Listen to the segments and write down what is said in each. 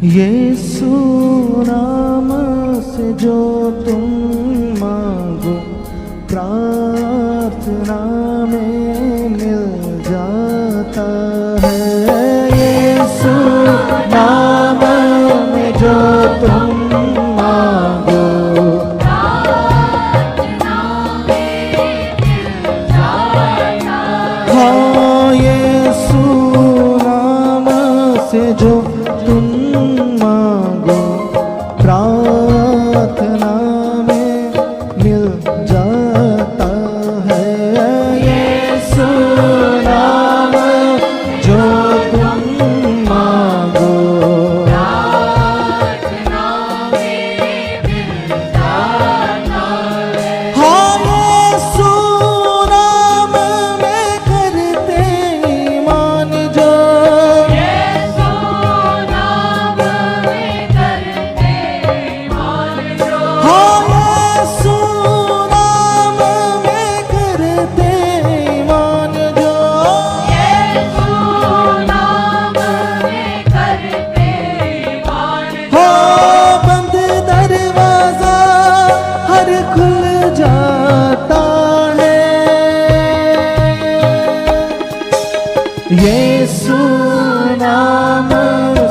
यीशु नाम से जो तुम मांगो प्रार्थना में मिल जाता है। यीशु नाम में जो तुम मांगो प्रार्थना में मिल जाता है। हाँ, यीशु नाम से जो तुम मांगो प्रार्थना में मिल जाता है। यीशु नाम जो तुम मांगो प्रार्थना में मिल जाता है। हाँ, यीशु नाम में करते ईमान जो जाता है। यीशु नाम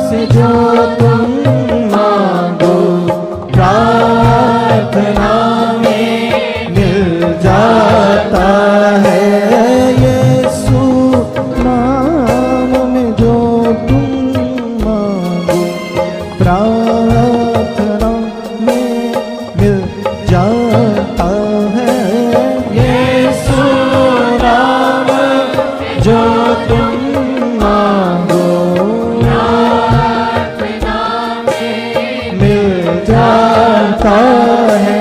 से जो तुम मांगो प्रार्थना में मिल जाता है। यीशु नाम में जो तुम मांगो प्रार्थना में मिल जाता है। यीशु नाम जो तुम मांगो प्रार्थना में मिल जाता है।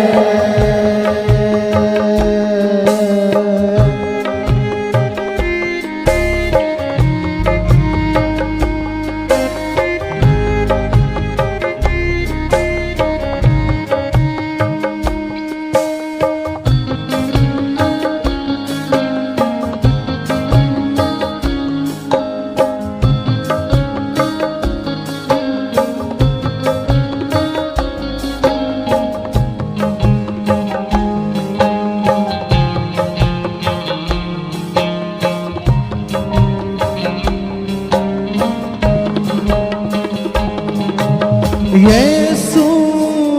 यीशु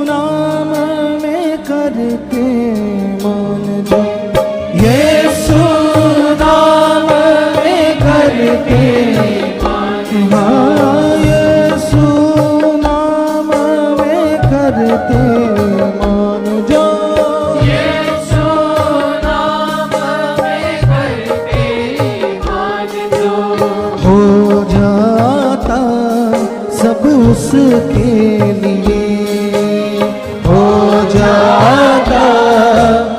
नाम में करते मान जो यीशु नाम में करते हाँ, यीशु नाम में करते मान जो यीशु नाम में करते मान जो हो जाता सब उसके लिए हो जाता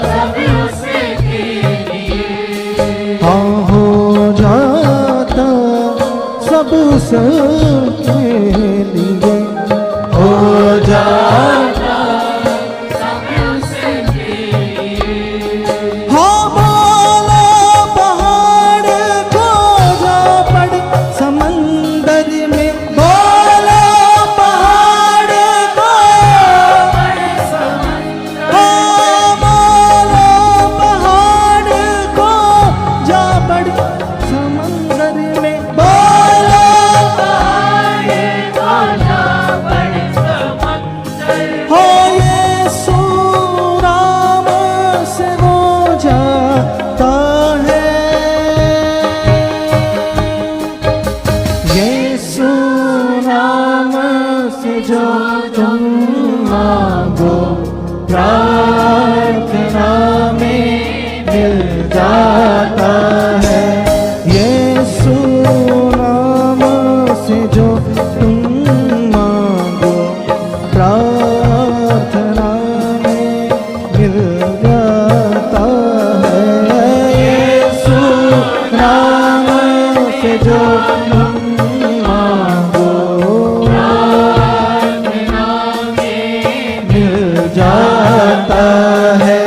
सब उसके लिए। हाँ, हो जाता सब उसके लिए हो जाता सब उसके लिए। हाँ, बोला पहाड़ को जा पड़ समंदर में जो तुम मांगो प्रार्थना में मिल जाता है। यीशु नाम से जो तुम मांगो प्रार्थना में मिल जाता है। यीशु नाम से जो तुम मांगो जाता है।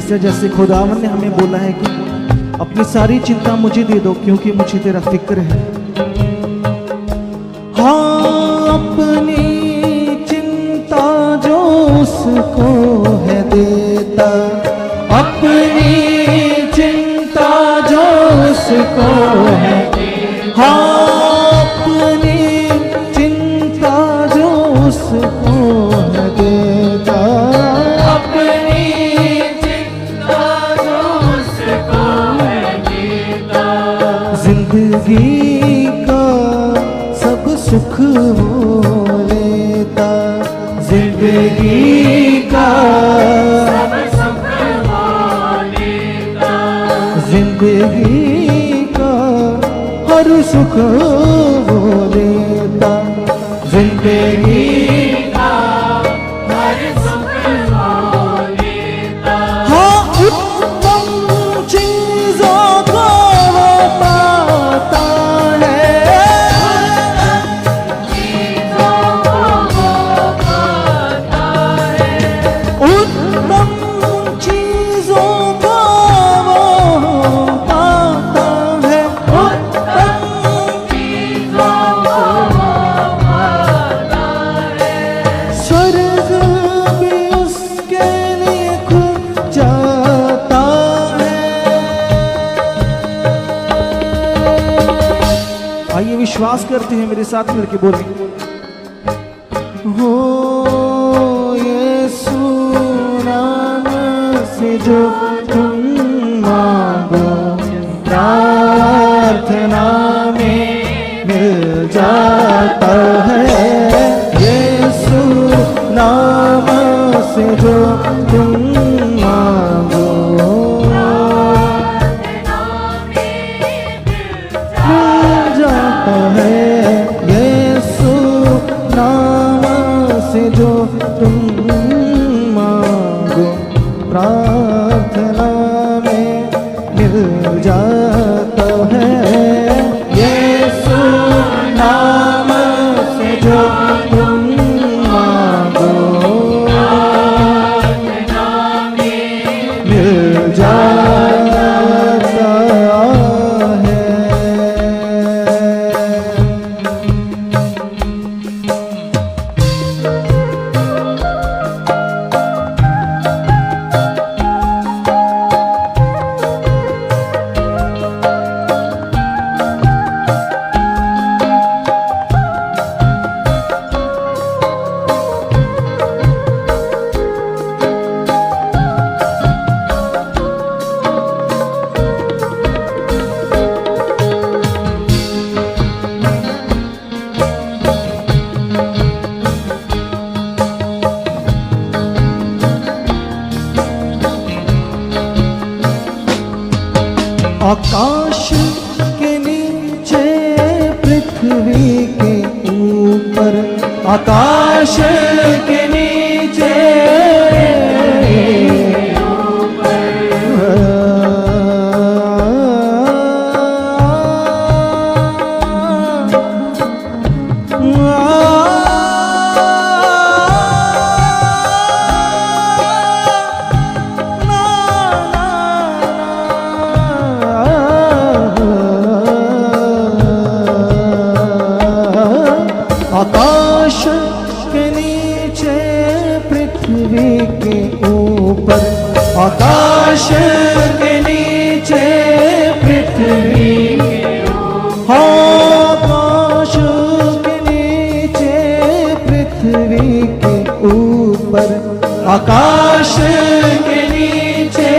से जैसे खुदावन ने हमें बोला है कि अपनी सारी चिंता मुझे दे दो क्योंकि मुझे तेरा फिक्र है। हाँ, अपनी चिंता जो उसको है देता, अपनी चिंता जो उसको है, हाँ अपनी चिंता जो उसको है देता, अपनी चिंता जो उसको है देता। जिंदगी का सब सुख वो लेता, जिंदगी का सब सुख वो लेता। जिंदगी का हर सुख वो लेता, जिंदगी का हर सुख वो लेता। हाँ उत्तम चीजों को वो पाता है, चीजों को वो पाता है। उत्तम चीजों को वो पाता है, उत्तम चीजों को वो पाता है। स्वर्ग भी उसके लिए खुल जाता है। आइए विश्वास करते हैं, मेरे साथ मिलके बोलें, हो यीशु नाम से जो तुम मांगो प्रार्थना में मिल जाता है। यीशु नाम से जो तुम मांगो मिल जाता है। यीशु नाम से जो तुम मांगो प्रार्थना में मिल जाता है। यीशु नाम से जो तुम मांगो मिल जाता है। आकाश के नीचे पृथ्वी के ऊपर, आकाश के नीचे आकाश के नीचे पृथ्वी के ऊपर, आकाश के नीचे पृथ्वी के ऊपर, आकाश के नीचे पृथ्वी के ऊपर, आकाश के नीचे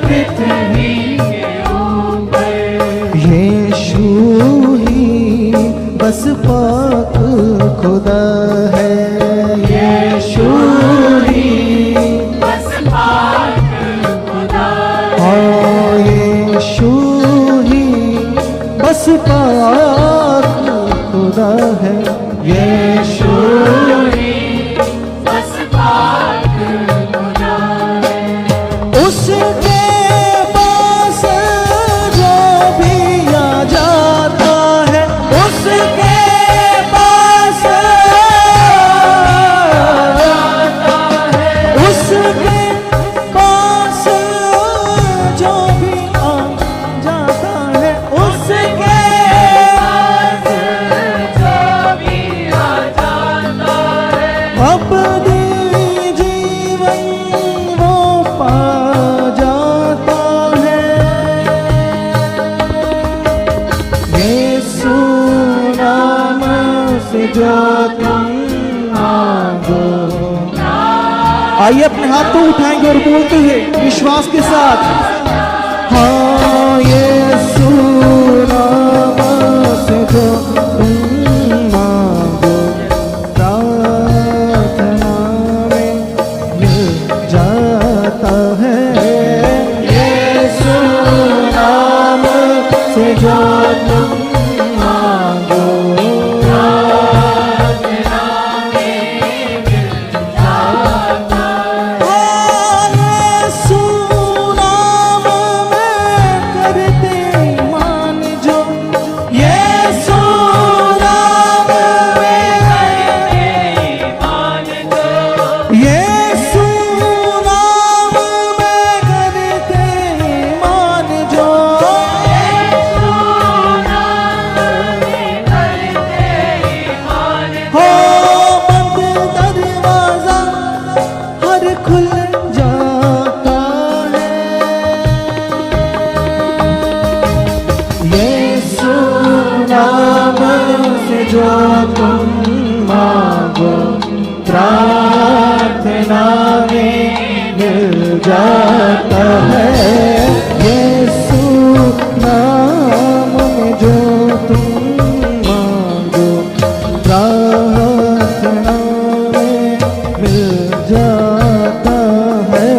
पृथ्वी के ऊपर। यीशु ही बस पाक खुदा है, यीशु ही बस पाक खुदा है। हाँ यीशु ही बस पाक खुदा है। यीशु बस पाक खुदा है। उसके पास जो भी आ जाता है, उसके पास उसके पास से जो तुम मांगो। आइए अपने हाथ को उठाएंगे और बोलते हैं विश्वास के साथ, हाँ यीशु नाम से जो तुम मांगो प्रार्थना में मिल जाता है। यीशु नाम से जो तुम मांगो जो तुम मांगो प्रार्थना में मिल जाता है। यीशु नाम में जो तुम मांगो प्रार्थना में मिल जाता है।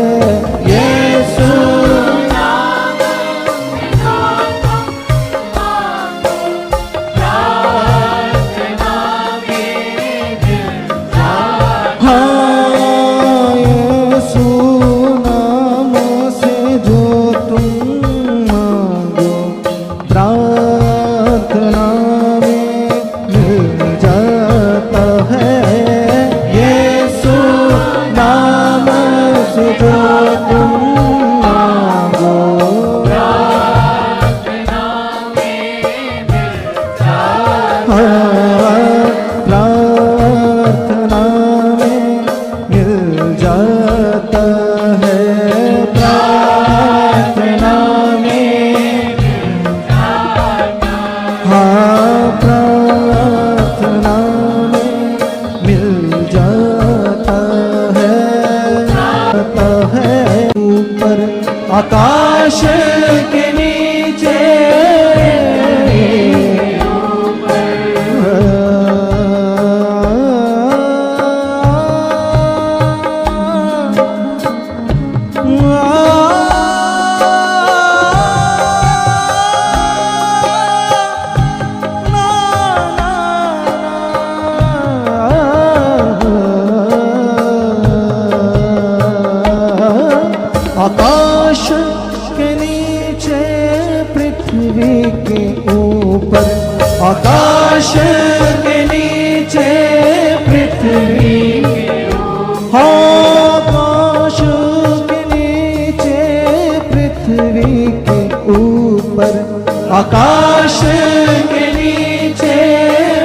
यीशु आकाश के नीचे आकाश के नीचे पृथ्वी के ऊपर, आकाश के नीचे पृथ्वी के ऊपर, आकाश के नीचे पृथ्वी के ऊपर, आकाश के नीचे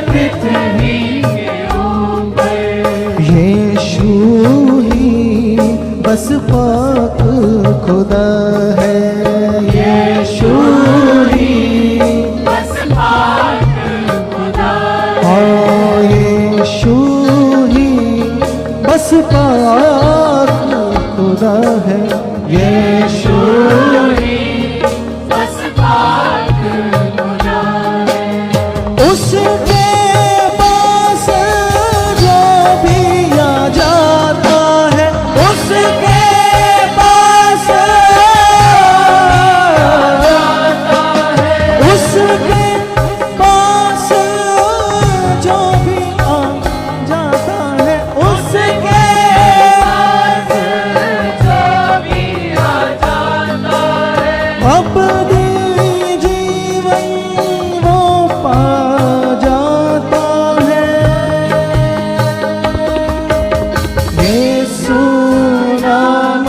पृथ्वी के ऊपर यीशु ही बस पाक खुदा है। यीशु ही बस पाक खुदा हाँ यीशु ही बस पाक खुदा है। यीशु ही बस पाक खुदा उसके पास जो भी आ जाता है, उसके उसके पास जो भी आ जाता है, उसके पास जो भी आ जाता है, अपनी जीवन वो पा जाता है। यीशु नाम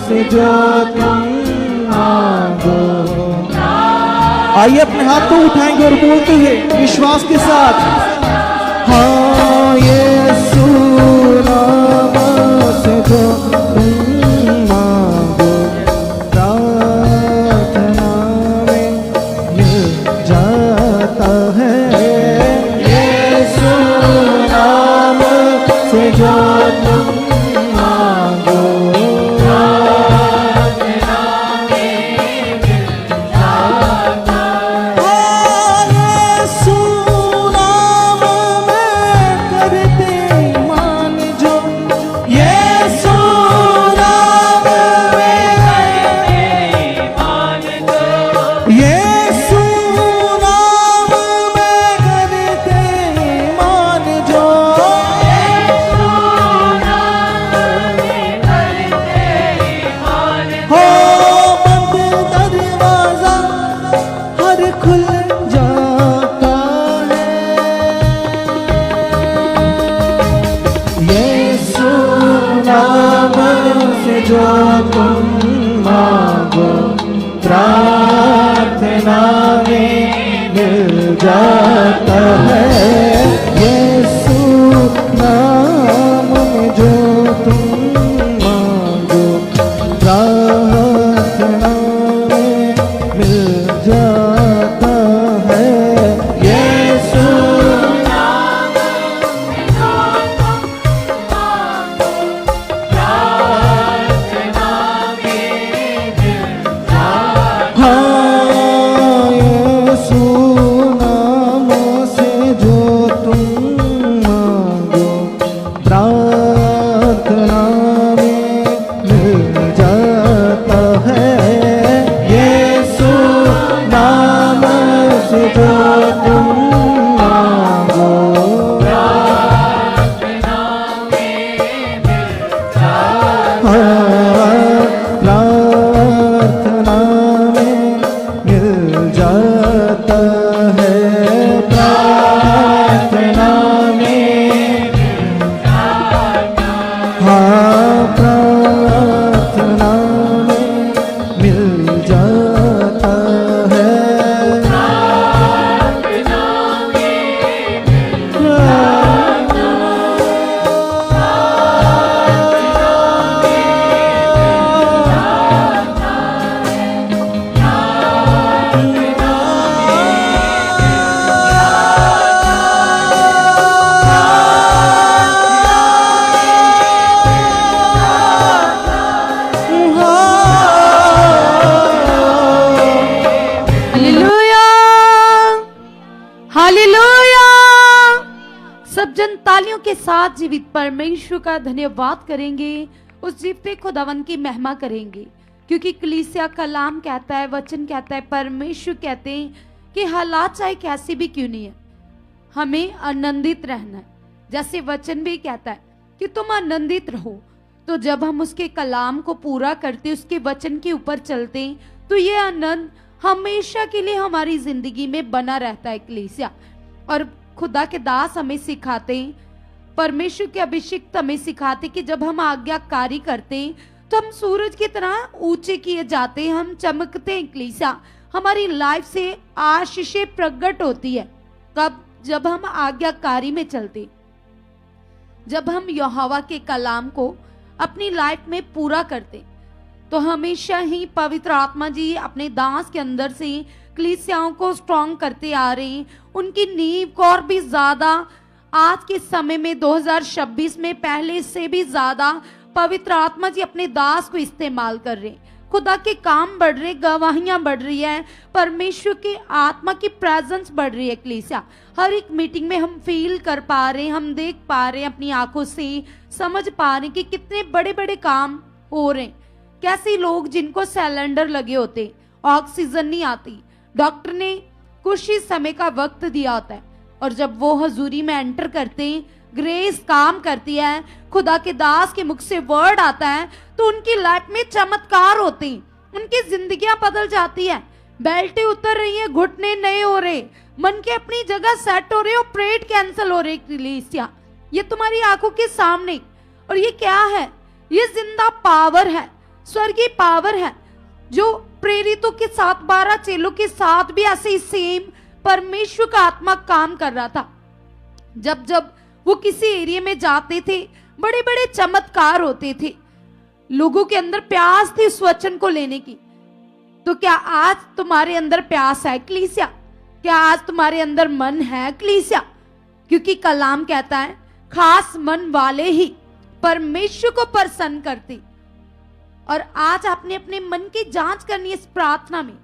से जो तुम मांगो। आइए अपने हाथ को उठाएंगे और बोलते हैं विश्वास के साथ, हाँ यीशु नाम से जो तुम मांगो प्रार्थना में मिल जाता है। यीशु जो तुम मांगो प्रार्थना में मिल जाता है। यीशु नाम में जो तुम मांगो प्रार्थना में मिल जाता है। यीशु नाम में जो तुम मांगो प्रार्थना में मिल जाता है। यीशु नाम से जो तुम मांगो प्रार्थना में मिल जाता है। यीशु नाम से जो तुम मांगो प्रार्थना में मिल जाता है। प्रार्थना में मिल जाता है। प्रार्थना में हाँ प्रार्थना में मिल जाता है। Hallelujah, hallelujah. सब जन तालियों के साथ जीवित परमेश्वर का धन्यवाद करेंगे, उस जीवते खुदावन की महिमा करेंगे, क्योंकि कलीसिया कलाम कहता है, वचन कहता है, परमेश्वर कहते हैं कि हालात चाहे कैसी भी क्यों नहीं है, हमें आनंदित रहना है। जैसे वचन भी कहता है कि तुम आनंदित रहो। तो जब हम उसके कलाम को पूरा करते, उसके वचन के ऊपर चलते, तो ये आनंद हमेशा के लिए हमारी जिंदगी में बना रहता है कलीसिया। और खुदा के दास हमें सिखाते हैं, परमेश्वर के अभिषिक्त हमें सिखाते कि जब हम आज्ञाकारी करते हैं तो हम सूरज की तरह ऊंचे किए जाते हैं, हम चमकते हैं कलीसिया। हमारी लाइफ से आशीषें प्रकट होती है। कब? जब हम आज्ञाकारी में चलते, जब हम यहोवा के कलाम को अपनी लाइफ में पूरा करते, तो हमेशा ही पवित्र आत्मा जी अपने दास के अंदर से कलीसियाओं को स्ट्रॉन्ग करते आ रहे हैं, उनकी नींव को और भी ज्यादा आज के समय में 2026 में पहले से भी ज्यादा पवित्र आत्मा जी अपने दास को इस्तेमाल कर रहे हैं। खुदा के काम बढ़ रहे, गवाहियां बढ़ रही है, परमेश्वर की आत्मा की प्रेजेंस बढ़ रही है कलीसिया। हर एक मीटिंग में हम फील कर पा रहे हैं, हम देख पा रहे हैं, अपनी आंखों से समझ पा रहे हैं कि कितने बड़े बड़े काम हो रहे हैं। कैसे लोग जिनको सिलेंडर लगे होते, ऑक्सीजन नहीं आती, डॉक्टर ने कुछ ही समय का वक्त दिया होता है, और जब वो हजूरी में एंटर करते हैं, ग्रेस काम करती है, खुदा के दास के मुख से वर्ड आता है, तो उनकी लाइफ में चमत्कार होते हैं, उनकी जिंदगियां बदल जाती है। बेल्टें उतर रही है, घुटने नए हो रहे, मन के अपनी जगह सेट हो रहे, ऑपरेट कैंसिल हो रहे कलीसिया। ये तुम्हारी आंखों के सामने। और ये क्या है? ये जिंदा पावर है, स्वर्गीय पावर है, जो प्रेरितों के साथ 12 चेलों के साथ भी ऐसे ही सेम परमेश्वर का आत्मा काम कर रहा था। जब जब वो किसी एरिया में जाते थे, बड़े बड़े चमत्कार होते थे, लोगों के अंदर प्यास थी उस वचन को लेने की। तो क्या आज तुम्हारे अंदर प्यास है कलीसिया? क्या आज तुम्हारे अंदर मन है कलीसिया? क्योंकि कलाम कहता है खास मन वाले ही परमेश्वर को प्रसन्न करते। और आज आपने अपने मन की जांच करनी है इस प्रार्थना में।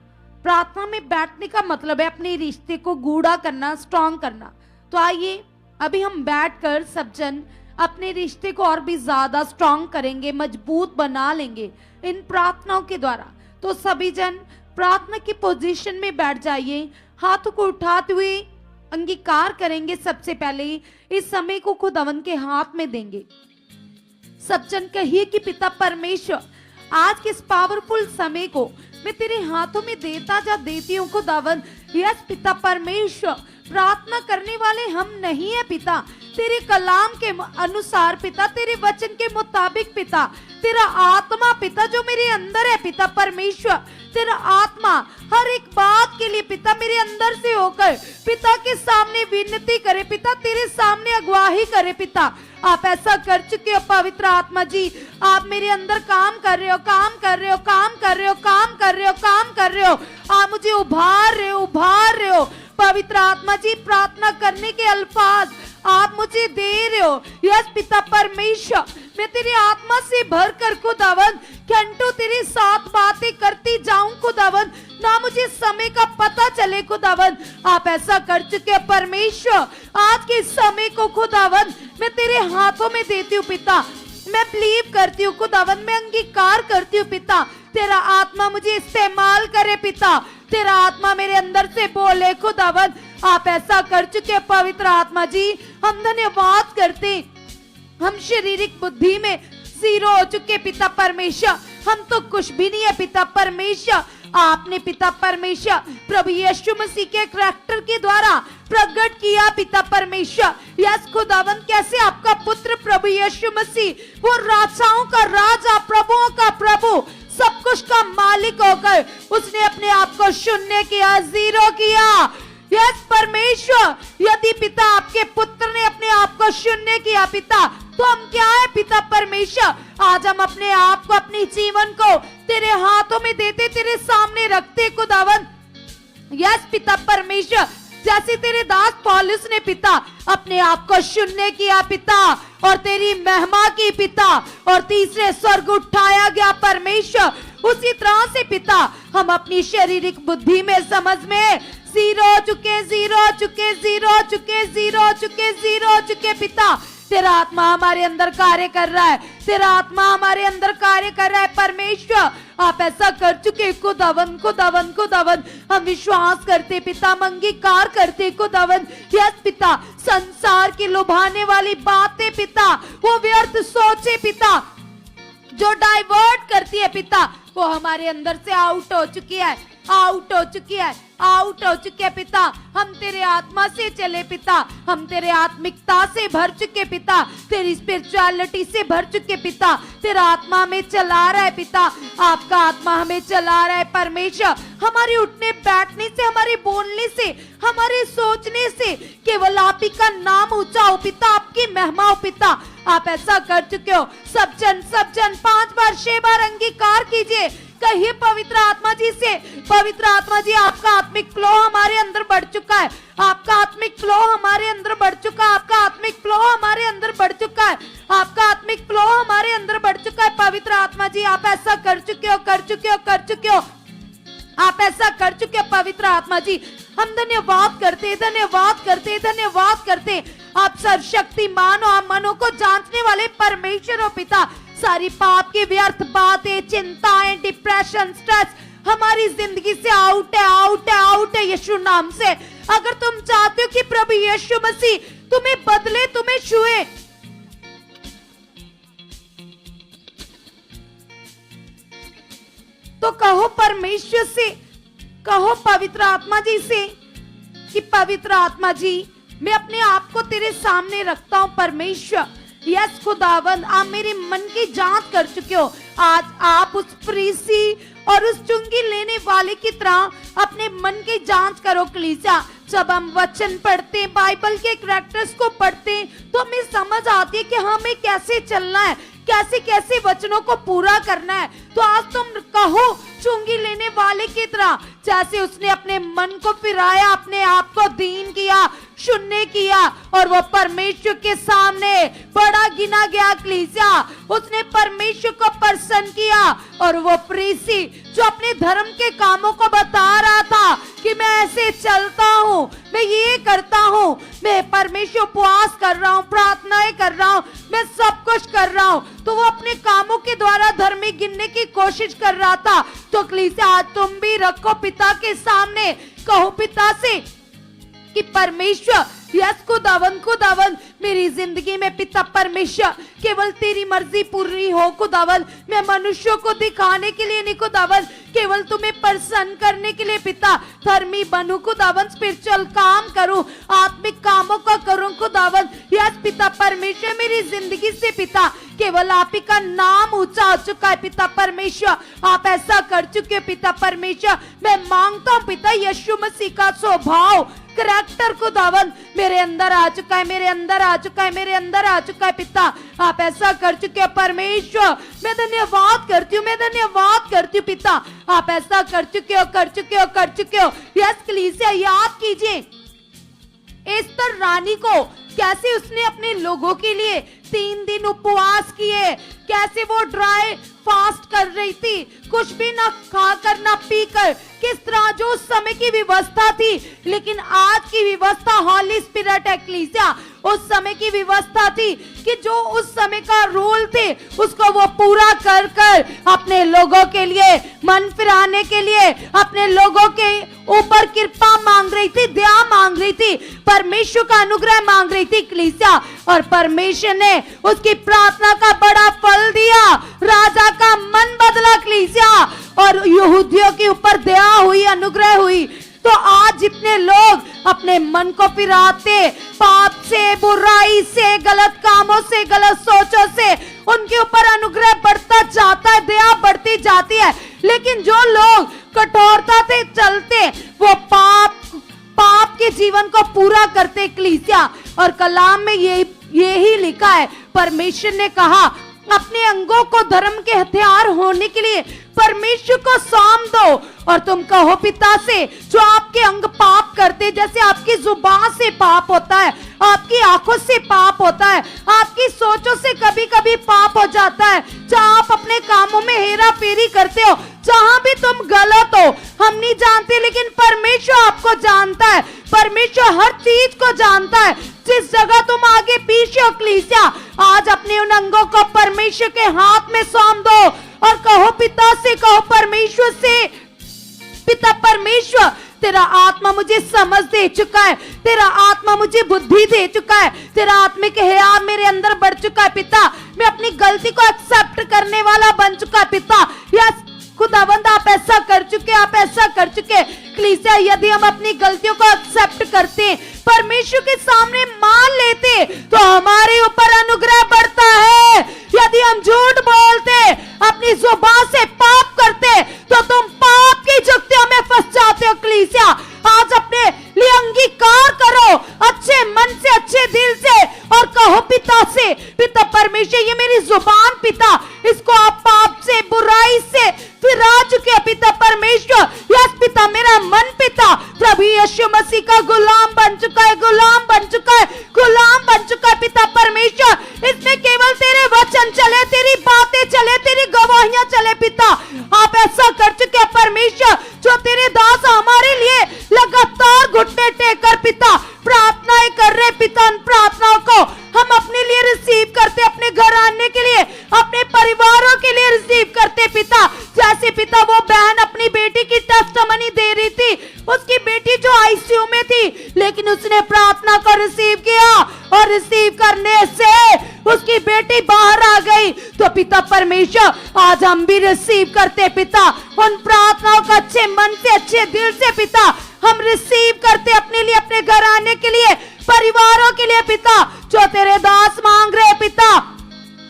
प्रार्थना में बैठने का मतलब है अपने रिश्ते को गूढ़ा करना, स्ट्रांग करना। तो आइए अभी हम बैठकर सब जन अपने रिश्ते को और भी ज्यादा स्ट्रांग करेंगे, मजबूत बना लेंगे इन प्रार्थनाओं के द्वारा। तो सभी जन प्रार्थना की पोजीशन में बैठ जाइए, हाथों को उठाते हुए अंगीकार करेंगे। सबसे पहले इस समय को खुदावन के हाथ में देंगे। सब जन कहिए कि पिता परमेश्वर, आज के इस पावरफुल समय को मैं तेरे हाथों में देता जा देती हूँ खुदावन। यस पिता परमेश्वर, प्रार्थना करने वाले हम नहीं है पिता, तेरे कलाम के अनुसार पिता, तेरे वचन के मुताबिक पिता, तेरा आत्मा पिता जो मेरे अंदर है पिता परमेश्वर, तेरा आत्मा हर एक बात के लिए पिता मेरे अंदर से होकर पिता के सामने विनती करे पिता, तेरे सामने अगवाही करे पिता। आप ऐसा कर चुके हो पवित्र आत्मा जी, आप मेरे अंदर काम कर रहे हो, काम कर रहे हो, काम कर रहे हो, काम कर रहे हो, काम कर रहे हो, आप मुझे उभार रहे हो, उभार रहे हो पवित्र आत्मा जी। प्रार्थना करने के अल्फाज आप मुझे दे रहे हो। यस पिता परमेश्वर, मैं तेरी आत्मा से भर कर खुदावन घंटों तेरे साथ बातें करती जाऊं खुदावन, ना मुझे समय का पता चले खुदावन। आप ऐसा कर चुके हो परमेश्वर, आज के समय को खुदावन मैं तेरे हाथों में देती हूँ पिता। मैं बिलीव करती हूँ खुदावन, मैं अंगीकार करती हूँ पिता, तेरा आत्मा मुझे इस्तेमाल करे पिता, तेरा आत्मा मेरे अंदर से बोले खुदावन। आप ऐसा कर चुके पवित्र आत्मा जी, हम धन्यवाद करते। हम शारीरिक बुद्धि में जीरो हो चुके पिता परमेश्वर, हम तो कुछ भी नहीं है पिता परमेश्वर। आपने पिता परमेश्वर प्रभु यीशु मसीह के करैक्टर के द्वारा प्रकट किया पिता परमेश्वर। यस खुदावन, कैसे आपका पुत्र प्रभु यीशु मसीह वो राजाओं का राजा, प्रभुओं का प्रभु, सब कुछ का मालिक होकर उसने अपने आप को शून्य किया, जीरो किया। यस परमेश्वर, यदि पिता आपके पुत्र ने अपने आप को शून्य किया पिता, तो हम क्या है पिता परमेश्वर। आज हम अपने आप को, अपने जीवन को तेरे हाथों में देते, तेरे सामने रखते खुदावन। यस पिता परमेश्वर, जैसे तेरे दास पौलुस ने पिता अपने आप को शून्य किया पिता और तेरी महिमा की पिता और तीसरे स्वर्ग उठाया गया परमेश्वर, उसी तरह से पिता हम अपनी शारीरिक बुद्धि में, समझ में जीरो चुके, जीरो चुके, जीरो चुके, जीरो चुके, जीरो चुके पिता। तेरा आत्मा हमारे अंदर कार्य कर रहा है, तेरा आत्मा हमारे अंदर कार्य कर रहा है परमेश्वर। आप ऐसा कर चुके खुदावन, खुदावन, खुदावन। हम विश्वास करते पिता, हम अंगीकार करते खुदावन। यस पिता, संसार की लुभाने वाली बातें पिता, वो व्यर्थ सोचे पिता जो डाइवर्ट करती है पिता, वो हमारे अंदर से आउट हो चुकी है, आउट हो चुकी है, आउट हो चुके पिता। हम तेरे आत्मा से चले पिता, हम तेरे आत्मिकता से भर चुके पिता, तेरी स्पिरिचुअलिटी से भर चुके पिता। तेरा आत्मा हमें चला रहा है पिता, आपका आत्मा हमें चला रहा है परमेश्वर। हमारे उठने बैठने से, हमारे बोलने से, हमारे सोचने से केवल आप ही का नाम ऊंचा हो पिता, आपकी महिमा हो पिता। आप ऐसा कर चुके हो। सब जन 5 बार 6 बार अंगीकार कीजिए, कहिए पवित्र आत्मा जी से, पवित्र आत्मा जी आपका आत्मिक फ्लो हमारे अंदर बढ़ चुका है, आपका आत्मिक फ्लो हमारे अंदर बढ़ चुका है, आपका आत्मिक फ्लो हमारे अंदर बढ़ चुका है, आपका आत्मिक फ्लो हमारे अंदर बढ़ चुका है पवित्र आत्मा जी। आप ऐसा कर चुके हो, कर चुके हो, कर चुके हो, आप ऐसा कर चुके हो पवित्र आत्मा जी। हम धन्यवाद करते, धन्यवाद करते, धन्यवाद करते। आप सर्वशक्तिमान हो, आप मनों को जांचने वाले परमेश्वर हो पिता। सारी पाप की व्यर्थ बातें, चिंताएं, डिप्रेशन, स्ट्रेस हमारी जिंदगी से आउट है, आउट है, आउट है यीशु नाम से। अगर तुम चाहते हो कि प्रभु यीशु मसीह तुम्हें बदले, तुम्हें छुए, तो कहो परमेश्वर से, कहो पवित्र आत्मा जी से कि पवित्र आत्मा जी मैं अपने आप को तेरे सामने रखता हूं परमेश्वर। यस खुदावन, आप मेरे मन की जांच कर चुके हो। आज आप उस फरीसी और उस चुंगी लेने वाले की तरह अपने मन की जांच करो कलीसिया। जब हम वचन पढ़ते हैं, बाइबल के कैरेक्टर्स को पढ़ते हैं, तो हमें समझ आती है कि हमें कैसे चलना है, कैसे कैसे वचनों को पूरा करना है। तो आज तुम कहो चुंगी लेने वाले की तरह, जैसे उसने अपने मन को फिराया, अपने आप को दीन किया, शून्य किया और वो परमेश्वर के सामने बड़ा गिना गया कलीसिया। उसने परमेश्वर को प्रसन्न किया और वो फरीसी जो अपने धर्म के कामों को बता रहा था कि मैं ऐसे चलता हूँ, मैं ये करता हूँ, मैं परमेश्वर उपवास कर रहा हूँ, प्रार्थनाएं कर रहा हूँ, मैं सब कुछ कर रहा हूँ, तो वो अपने कामों के द्वारा धर्मी गिनने की कोशिश कर रहा था। तो कलीसिया आज तुम भी रखो पिता के सामने, कहो पिता से कि परमेश्वर, यस खुदावन मेरी जिंदगी में पिता परमेश्वर केवल तेरी मर्जी पूरी हो खुदावन। मैं मनुष्यों को दिखाने के लिए नहीं खुदावन, केवल तुम्हें प्रसन्न करने के लिए पिता धर्मी बनूं खुदावन, स्पिरिचुअल काम करूं, आत्मिक कामों को करूं खुदावन। यस पिता परमेश्वर मेरी जिंदगी से पिता केवल आप ही का नाम ऊंचा हो चुका है पिता परमेश्वर, आप ऐसा कर चुके पिता परमेश्वर। मैं मांगता हूं पिता यीशु मसीह का स्वभाव, करैक्टर खुदावन मेरे अंदर आ चुका है, मेरे अंदर आ चुका है, मेरे अंदर आ चुका है पिता, आप ऐसा कर चुके हैं परमेश्वर। मैं धन्यवाद करती हूँ, मैं धन्यवाद करती हूँ पिता, आप ऐसा कर चुके हो, कर चुके हो, कर चुके हो। यस कलीसिया याद कीजिए एस्तर रानी को कैसे उसने अपने लोगों के लिए 3 दिन उपवास किए, कैसे वो ड्राई फास्ट कर रही थी, कुछ भी ना खाकर ना पीकर, किस तरह जो उस समय की व्यवस्था थी। लेकिन आज की व्यवस्था हॉली स्पिरिट एक्लीसिया, उस समय की व्यवस्था थी कि जो उस समय का रूल थे उसको वो पूरा कर कर अपने लोगों के लिए मन फिराने के लिए अपने लोगों के ऊपर कृपा मांग रही थी, दया मांग रही थी, परमेश्वर का अनुग्रह मांग रही थी कलीसिया। और परमेश्वर ने उसकी प्रार्थना का बड़ा फल दिया, राजा का मन बदला कलीसिया, और यहूदियों के ऊपर दया हुई, अनुग्रह हुई। तो आज जितने लोग अपने मन को फिराते पाप से, बुराई से, गलत कामों से, गलत सोचों से, उनके ऊपर अनुग्रह बढ़ता जाता है, दया बढ़ती जाती है। लेकिन जो लोग कठोरता से चलते वो पाप के जीवन को पूरा करते कलीसिया। और कलाम में यही लिखा है, परमेश्वर ने कहा अपने अंगों को धर्म के हथियार होने के लिए परमेश्वर को सौंप दो। और तुम कहो पिता से जो आपके अंग पाप करते, जैसे आपकी जुबान से पाप होता है, आपकी आंखों से पाप होता है, आपकी सोचों से कभी कभी पाप हो जाता है, जहाँ आप अपने कामों में हेरा फेरी करते हो, जहाँ भी तुम गलत हो, हम नहीं जानते लेकिन परमेश्वर आपको जानता है, परमेश्वर हर चीज को जानता है। जिस जगह तुम आगे पीछे हो कलीसिया, आज अपने उन अंगों को परमेश्वर के हाथ में सौंप दो और कहो पिता से, कहो परमेश्वर से, पिता परमेश्वर तेरा आत्मा मुझे समझ दे चुका है, तेरा आत्मा मुझे बुद्धि दे चुका है, तेरा आत्मिक हया मेरे अंदर बढ़ चुका है पिता, मैं अपनी गलती को एक्सेप्ट करने वाला बन चुका है पिता। यस खुदावंद आप ऐसा कर चुके, आप ऐसा कर चुके कलीसिया। यदि हम अपनी गलतियों को एक्सेप्ट करते, परमेश्वर के सामने मान लेते, तो हमारे ऊपर अनुग्रह बढ़ता है। यदि हम झूठ बोलते, अपनी जुबान से पाप करते, तो तुम पाप की जुक्तियों में फंस जाते हो कलीसिया। आज अपने लिए अंगीकार करो अच्छे मन से, अच्छे दिल से, और कहो पिता से, पिता परमेश्वर ये मेरी जुबान पिता, इसको आप पाप से, बुराई से फिरा चुके पिता परमेश्वर। यस पिता मेरा मन पिता प्रभु यीशु मसीह का गुलाम बन चुका है, गुलाम बन चुका है, गुलाम बन चुका है पिता परमेश्वर। इसमें केवल तेरे वचन चले, तेरी बातें चले, तेरी गवाहियां चले पिता। आप ऐसा कर चुके हैं परमेश्वर, जो तेरे दास हमारे लिए लगातार घुटने टेक कर पिता प्रार्थनाएं कर रहे पिता। उन प्रार्थनाओं को हम अपने लिए रिसीव करते, अपने घर आने के लिए, अपने परिवारों के लिए रिसीव करते पिता। जैसे पिता वो बहन अपनी बेटी की टेस्टमनी दे रही थी, उसकी बेटी जो आईसीयू में थी, लेकिन उसने प्रार्थना को रिसीव किया और रिसीव करने से उसकी बेटी बाहर आ गई। तो पिता परमेश्वर आज हम भी रिसीव करते पिता, उन प्रार्थनाओं को अच्छे मन से, अच्छे दिल से पिता हम रिसीव करते अपने लिए, अपने घर आने के लिए, परिवारों के लिए पिता। जो तेरे दास मांग रहे पिता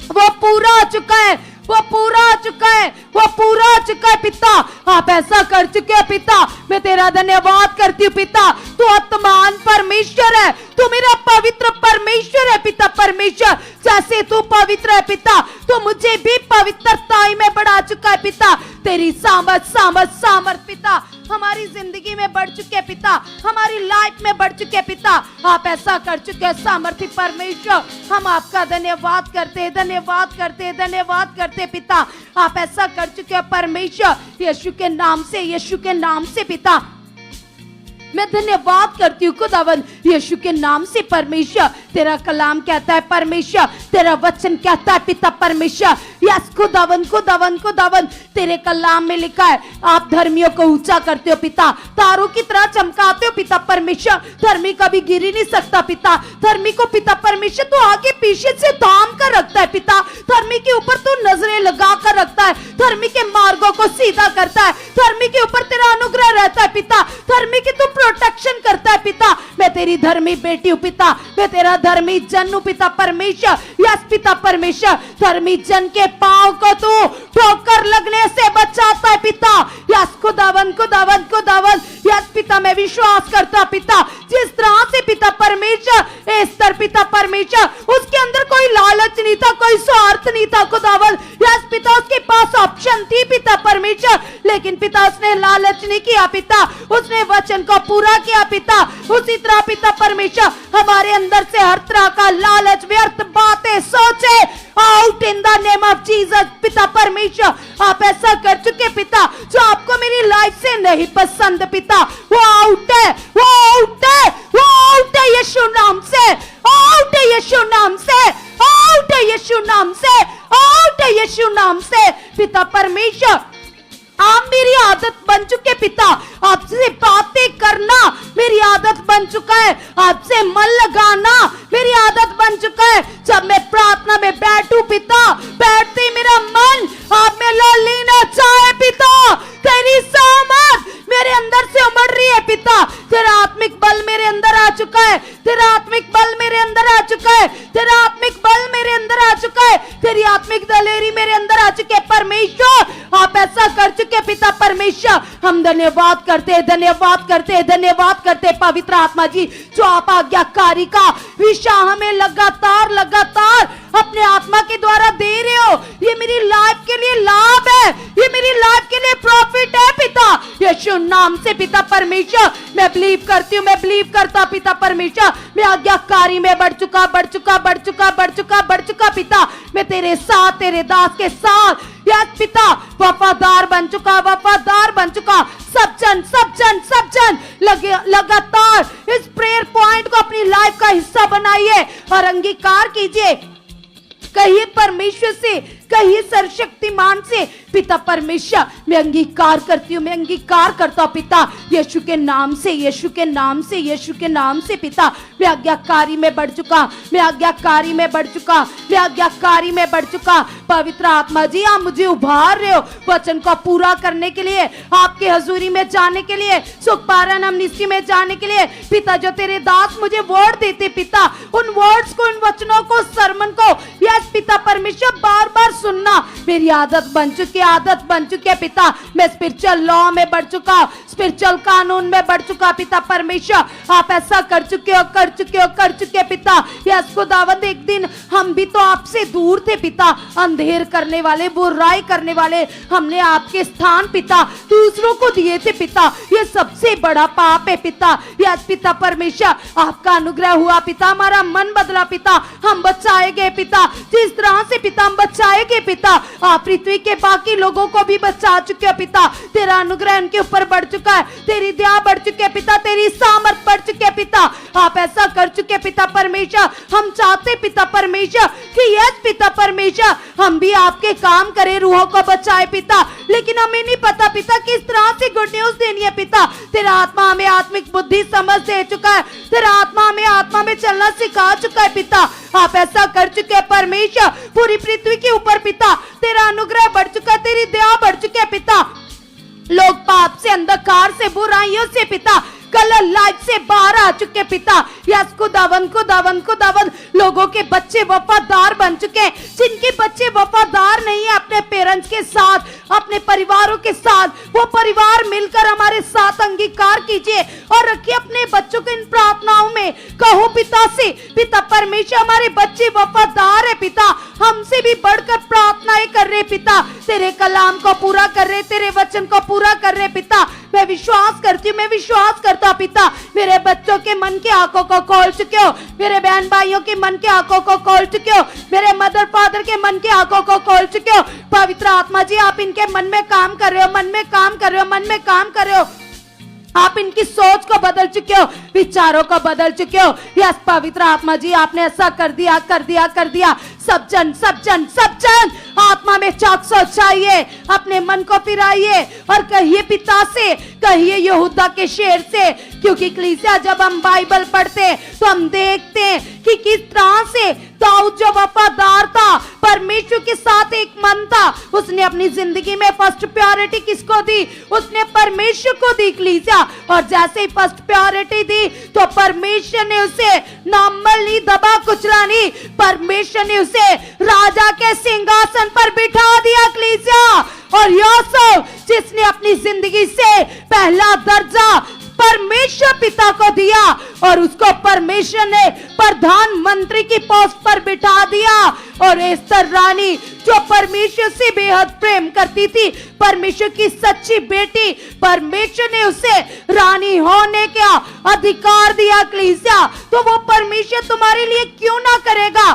वो पूरा हो चुका है, वो पूरा हो चुका है, वो पूरा हो चुका है पिता। आप ऐसा कर चुके हैं पिता, मैं तेरा धन्यवाद करती हूँ पिता। तू आत्मान परमेश्वर है, तू मेरा पवित्र परमेश्वर है पिता परमेश्वर। जैसे तू पवित्र है पिता, तो मुझे भी पवित्रताई में बढ़ा चुका है पिता। तेरी सामर्थ पिता हमारी जिंदगी में बढ़ चुके हैं पिता, हमारी लाइफ में बढ़ चुके हैं पिता। आप ऐसा कर चुके हैं सामर्थी परमेश्वर, हम आपका धन्यवाद करते हैं, धन्यवाद करते हैं, धन्यवाद करते हैं पिता। आप ऐसा कर चुके हैं परमेश्वर, यीशु के नाम से, यीशु के नाम से पिता मैं धन्यवाद करती हूँ खुदावन, यीशु के नाम से परमेश्वर। तेरा कलाम कहता है परमेश्वर, तेरा वचन कहता है पिता परमेश्वर, यस खुदावन खुदावन खुदावन, तेरे कलाम में लिखा है आप धर्मियों को ऊंचा करते हो पिता, तारों की तरह चमकाते हो पिता परमेश्वर। धर्मी कभी गिर ही नहीं सकता पिता, धर्मी को पिता परमेश्वर तू आगे पीछे से थाम कर रखता है पिता, धर्मी के ऊपर तू नजरें लगा कर रखता है, धर्मी के मार्गों को सीधा करता है, धर्मी के ऊपर तेरा अनुग्रह रहता है पिता, धर्मी की तू प्रोटेक्शन करता है पिता। मैं तेरी धर्मी बेटी हूँ पिता, मैं तेरा धर्मी जन हूँ पिता परमेश्वर। यस पिता परमेश्वर, धर्मी जन के पांव को तू ठोकर लगने से बचाता है पिता। यस खुदावन खुदावन खुदावन, यस पिता मैं विश्वास करता पिता, जिस तरह से पिता परमेश्वर एस्तर पिता परमेश्वर, उसके अंदर कोई लालच नहीं था, कोई स्वार्थ नहीं था खुदावन। यस पिता उसके पास ऑप्शन थी पिता परमेश्वर, लेकिन पिता उसने लालच नहीं किया पिता, उसने वचन को पूरा किया पिता। उसी तरह पिता परमेश्वर हमारे अंदर से हर तरह का लालच, व्यर्थ बातें, सोचे out in the name of Jesus पिता परमेश्वर। आप ऐसा कर चुके पिता, जो आपको मेरी लाइफ से नहीं पसंद पिता, वो आउट है, वो आउट है, वो आउट है यीशु नाम से, आउट है यीशु नाम से, आउट है यीशु नाम से, आउट है यीशु नाम से पिता परमेश्वर। आप मेरी आदत बन चुके पिता, आपसे बातें करना मेरी आदत बन चुका है, आपसे मन लगाना मेरी आदत बन चुका है। जब मैं प्रार्थना में बैठूं पिता, बैठते ही मेरा मन आप में ला लेना चाहे पिता, तेरी सामर्थ मेरे अंदर से उमड़ रही है पिता, तेरा आत्मिक बल मेरे अंदर आ चुका है, तेरा आत्मिक बल मेरे अंदर आ चुका है, तेरा आत्मिक बल मेरे अंदर आ चुका है, तेरी आत्मिक दलेरी मेरे अंदर आ चुके परमेश्वर। आप ऐसा कर चुके पिता परमेश्वर, हम धन्यवाद करते हैं, धन्यवाद करते हैं, धन्यवाद करते हैं पवित्र आत्मा जी, जो आप आज्ञाकारी का विषय हमें लगातार लगातार अपने आत्मा के द्वारा दे रहे हो। ये मेरी लाइफ के लिए लाभ है, ये मेरी लाइफ के लिए प्रॉफिट है पिता, यीशु नाम से पिता परमेश्वर। मैं बिलीव करती हूँ, मैं बिलीव करता पिता परमेश्वर, मैं आज्ञाकारी में बढ़ चुका बढ़ चुका बढ़ चुका बढ़ चुका बढ़ चुका पिता, मैं तेरे साथ, तेरे दास के साथ यस पिता वफादार बन चुका, वफादार बन चुका। सब जन लगातार इस प्रेयर पॉइंट को अपनी लाइफ का हिस्सा बनाइए और अंगीकार कीजिए, कहिए परमेश्वर से, कहिए सर्वशक्तिमान से पिता परमेश्वर, मैं अंगीकार करती हूँ, मैं अंगीकार करता हूँ पिता, यीशु के नाम से, यीशु के नाम से, यीशु के नाम से पिता, मैं आज्ञाकारी में बढ़ चुका, मैं आज्ञाकारी में बढ़ चुका, मैं आज्ञाकारी में बढ़ चुका। पवित्र आत्मा जी आप मुझे उभार रहे हो वचन को पूरा करने के लिए, आपके हजूरी में जाने के लिए, सुख पारण अमनिस्टी में जाने के लिए पिता। जो तेरे दास मुझे वर्ड देते पिता, उन वर्ड्स को, उन वचनों को, सरमन को यस पिता परमेश्वर बार बार सुनना मेरी आदत बन चुकी, आदत बन चुकी है पिता। मैं स्पिरिचुअल लॉ में बढ़ चुका, स्पिरिचुअल कानून में बढ़ चुका पिता परमेश्वर। आप ऐसा कर चुके हो, कर चुके हो, कर चुके पिता। यस खुदावंद, एक दिन हम भी तो आपसे दूर थे पिता, अंधेर करने वाले, बुराई करने वाले, हमने आपके स्थान पिता दूसरों को दिए थे पिता। ये सबसे बड़ा पाप है पिता। यस पिता परमेश्वर, आपका अनुग्रह हुआ पिता, हमारा मन बदला पिता, हम बचाए गए पिता। जिस तरह से पिता हम बचाए गए पिता, आप पृथ्वी के बाकी लोगों को भी बचा चुके हो पिता। तेरा अनुग्रह उनके ऊपर बढ़ चुका है, तेरी दया बढ़ चुकी है पिता, तेरी सामर्थ बढ़ चुकी है पिता। आप ऐसा कर चुके पिता परमेश्वर। हम चाहते पिता परमेश्वर कि यस पिता परमेश्वर, हम भी आपके काम करें, रूहों को बचाए पिता, लेकिन हमें नहीं पता पिता किस तरह से गुड न्यूज देनी है पिता। तेरा आत्मा हमें आत्मिक बुद्धि समझ दे चुका है, तेरा आत्मा हमें आत्मा में चलना सिखा चुका है पिता। आप ऐसा कर चुके हैं परमेश्वर, पूरी पृथ्वी के ऊपर पिता तेरा अनुग्रह बढ़ चुका, तेरी दया बढ़ चुकी है पिता। लोग पाप से, अंधकार से, बुराइयों से पिता, कलर लाइफ से बाहर आ चुके पिता। यस खुदावन खुदावन खुदावन, लोगों के बच्चे वफादार बन चुके, जिनके बच्चे वफादार नहीं है अपने पेरेंट्स के साथ, अपने परिवारों के साथ, वो परिवार मिलकर हमारे साथ अंगीकार कीजिए और रखिए अपने बच्चों को इन प्रार्थनाओं में। कहो पिता से, पिता परमेश्वर हमारे बच्चे वफादार है पिता, हमसे भी बढ़कर प्रार्थनाएं कर रहे पिता, तेरे कलाम को पूरा कर रहे, तेरे वचन को पूरा कर रहे पिता। मैं विश्वास करती हूँ, मैं विश्वास करता पिता, मेरे बच्चों के मन की आंखों को खोल चुके हो, मेरे बहन भाइयों के मन की आंखों को खोल चुके हो, मेरे मदर फादर के मन की आंखों को खोल चुके हो। पवित्र आत्मा जी आप इनके मन में काम कर रहे हो, मन में काम कर रहे हो, मन में काम कर रहे हो। आप इनकी सोच को बदल चुके हो, विचारों को बदल चुके हो। यस पवित्र आत्मा जी, आपने ऐसा कर दिया कर दिया कर दिया। सब जन आत्मा में चौकस चाहिए, अपने मन को फिराइए और कहिए पिता से, कहिए यहूदा के शेर से। क्योंकि कलीसिया जब हम बाइबल पढ़ते तो हम देखते हैं कि किस तरह से दाऊद जो वफादार था, परमेश्वर के साथ एक मन था, उसने अपनी जिंदगी में फर्स्ट प्रायोरिटी किसको दी? उसने परमेश्वर को दी कलीसिया। और जैसे ही फर्स्ट प्रायोरिटी दी तो परमेश्वर ने उसे नॉर्मल नहीं, दबा कुचला नहीं, परमेश्वर ने उसे राजा के सिंहासन पर बिठा दिया कलीसिया। और यूसुफ जिसने अपनी जिंदगी से पहला दर्जा परमेश्वर पिता को दिया और उसको परमेश्वर ने प्रधानमंत्री की पोस्ट पर बिठा दिया। और एस्तर रानी जो परमेश्वर से बेहद प्रेम करती थी, परमेश्वर की सच्ची बेटी, परमेश्वर ने उसे रानी होने का अधिकार दिया कलीसिया। तो वो परमेश्वर तुम्हारे लिए क्यों ना करेगा?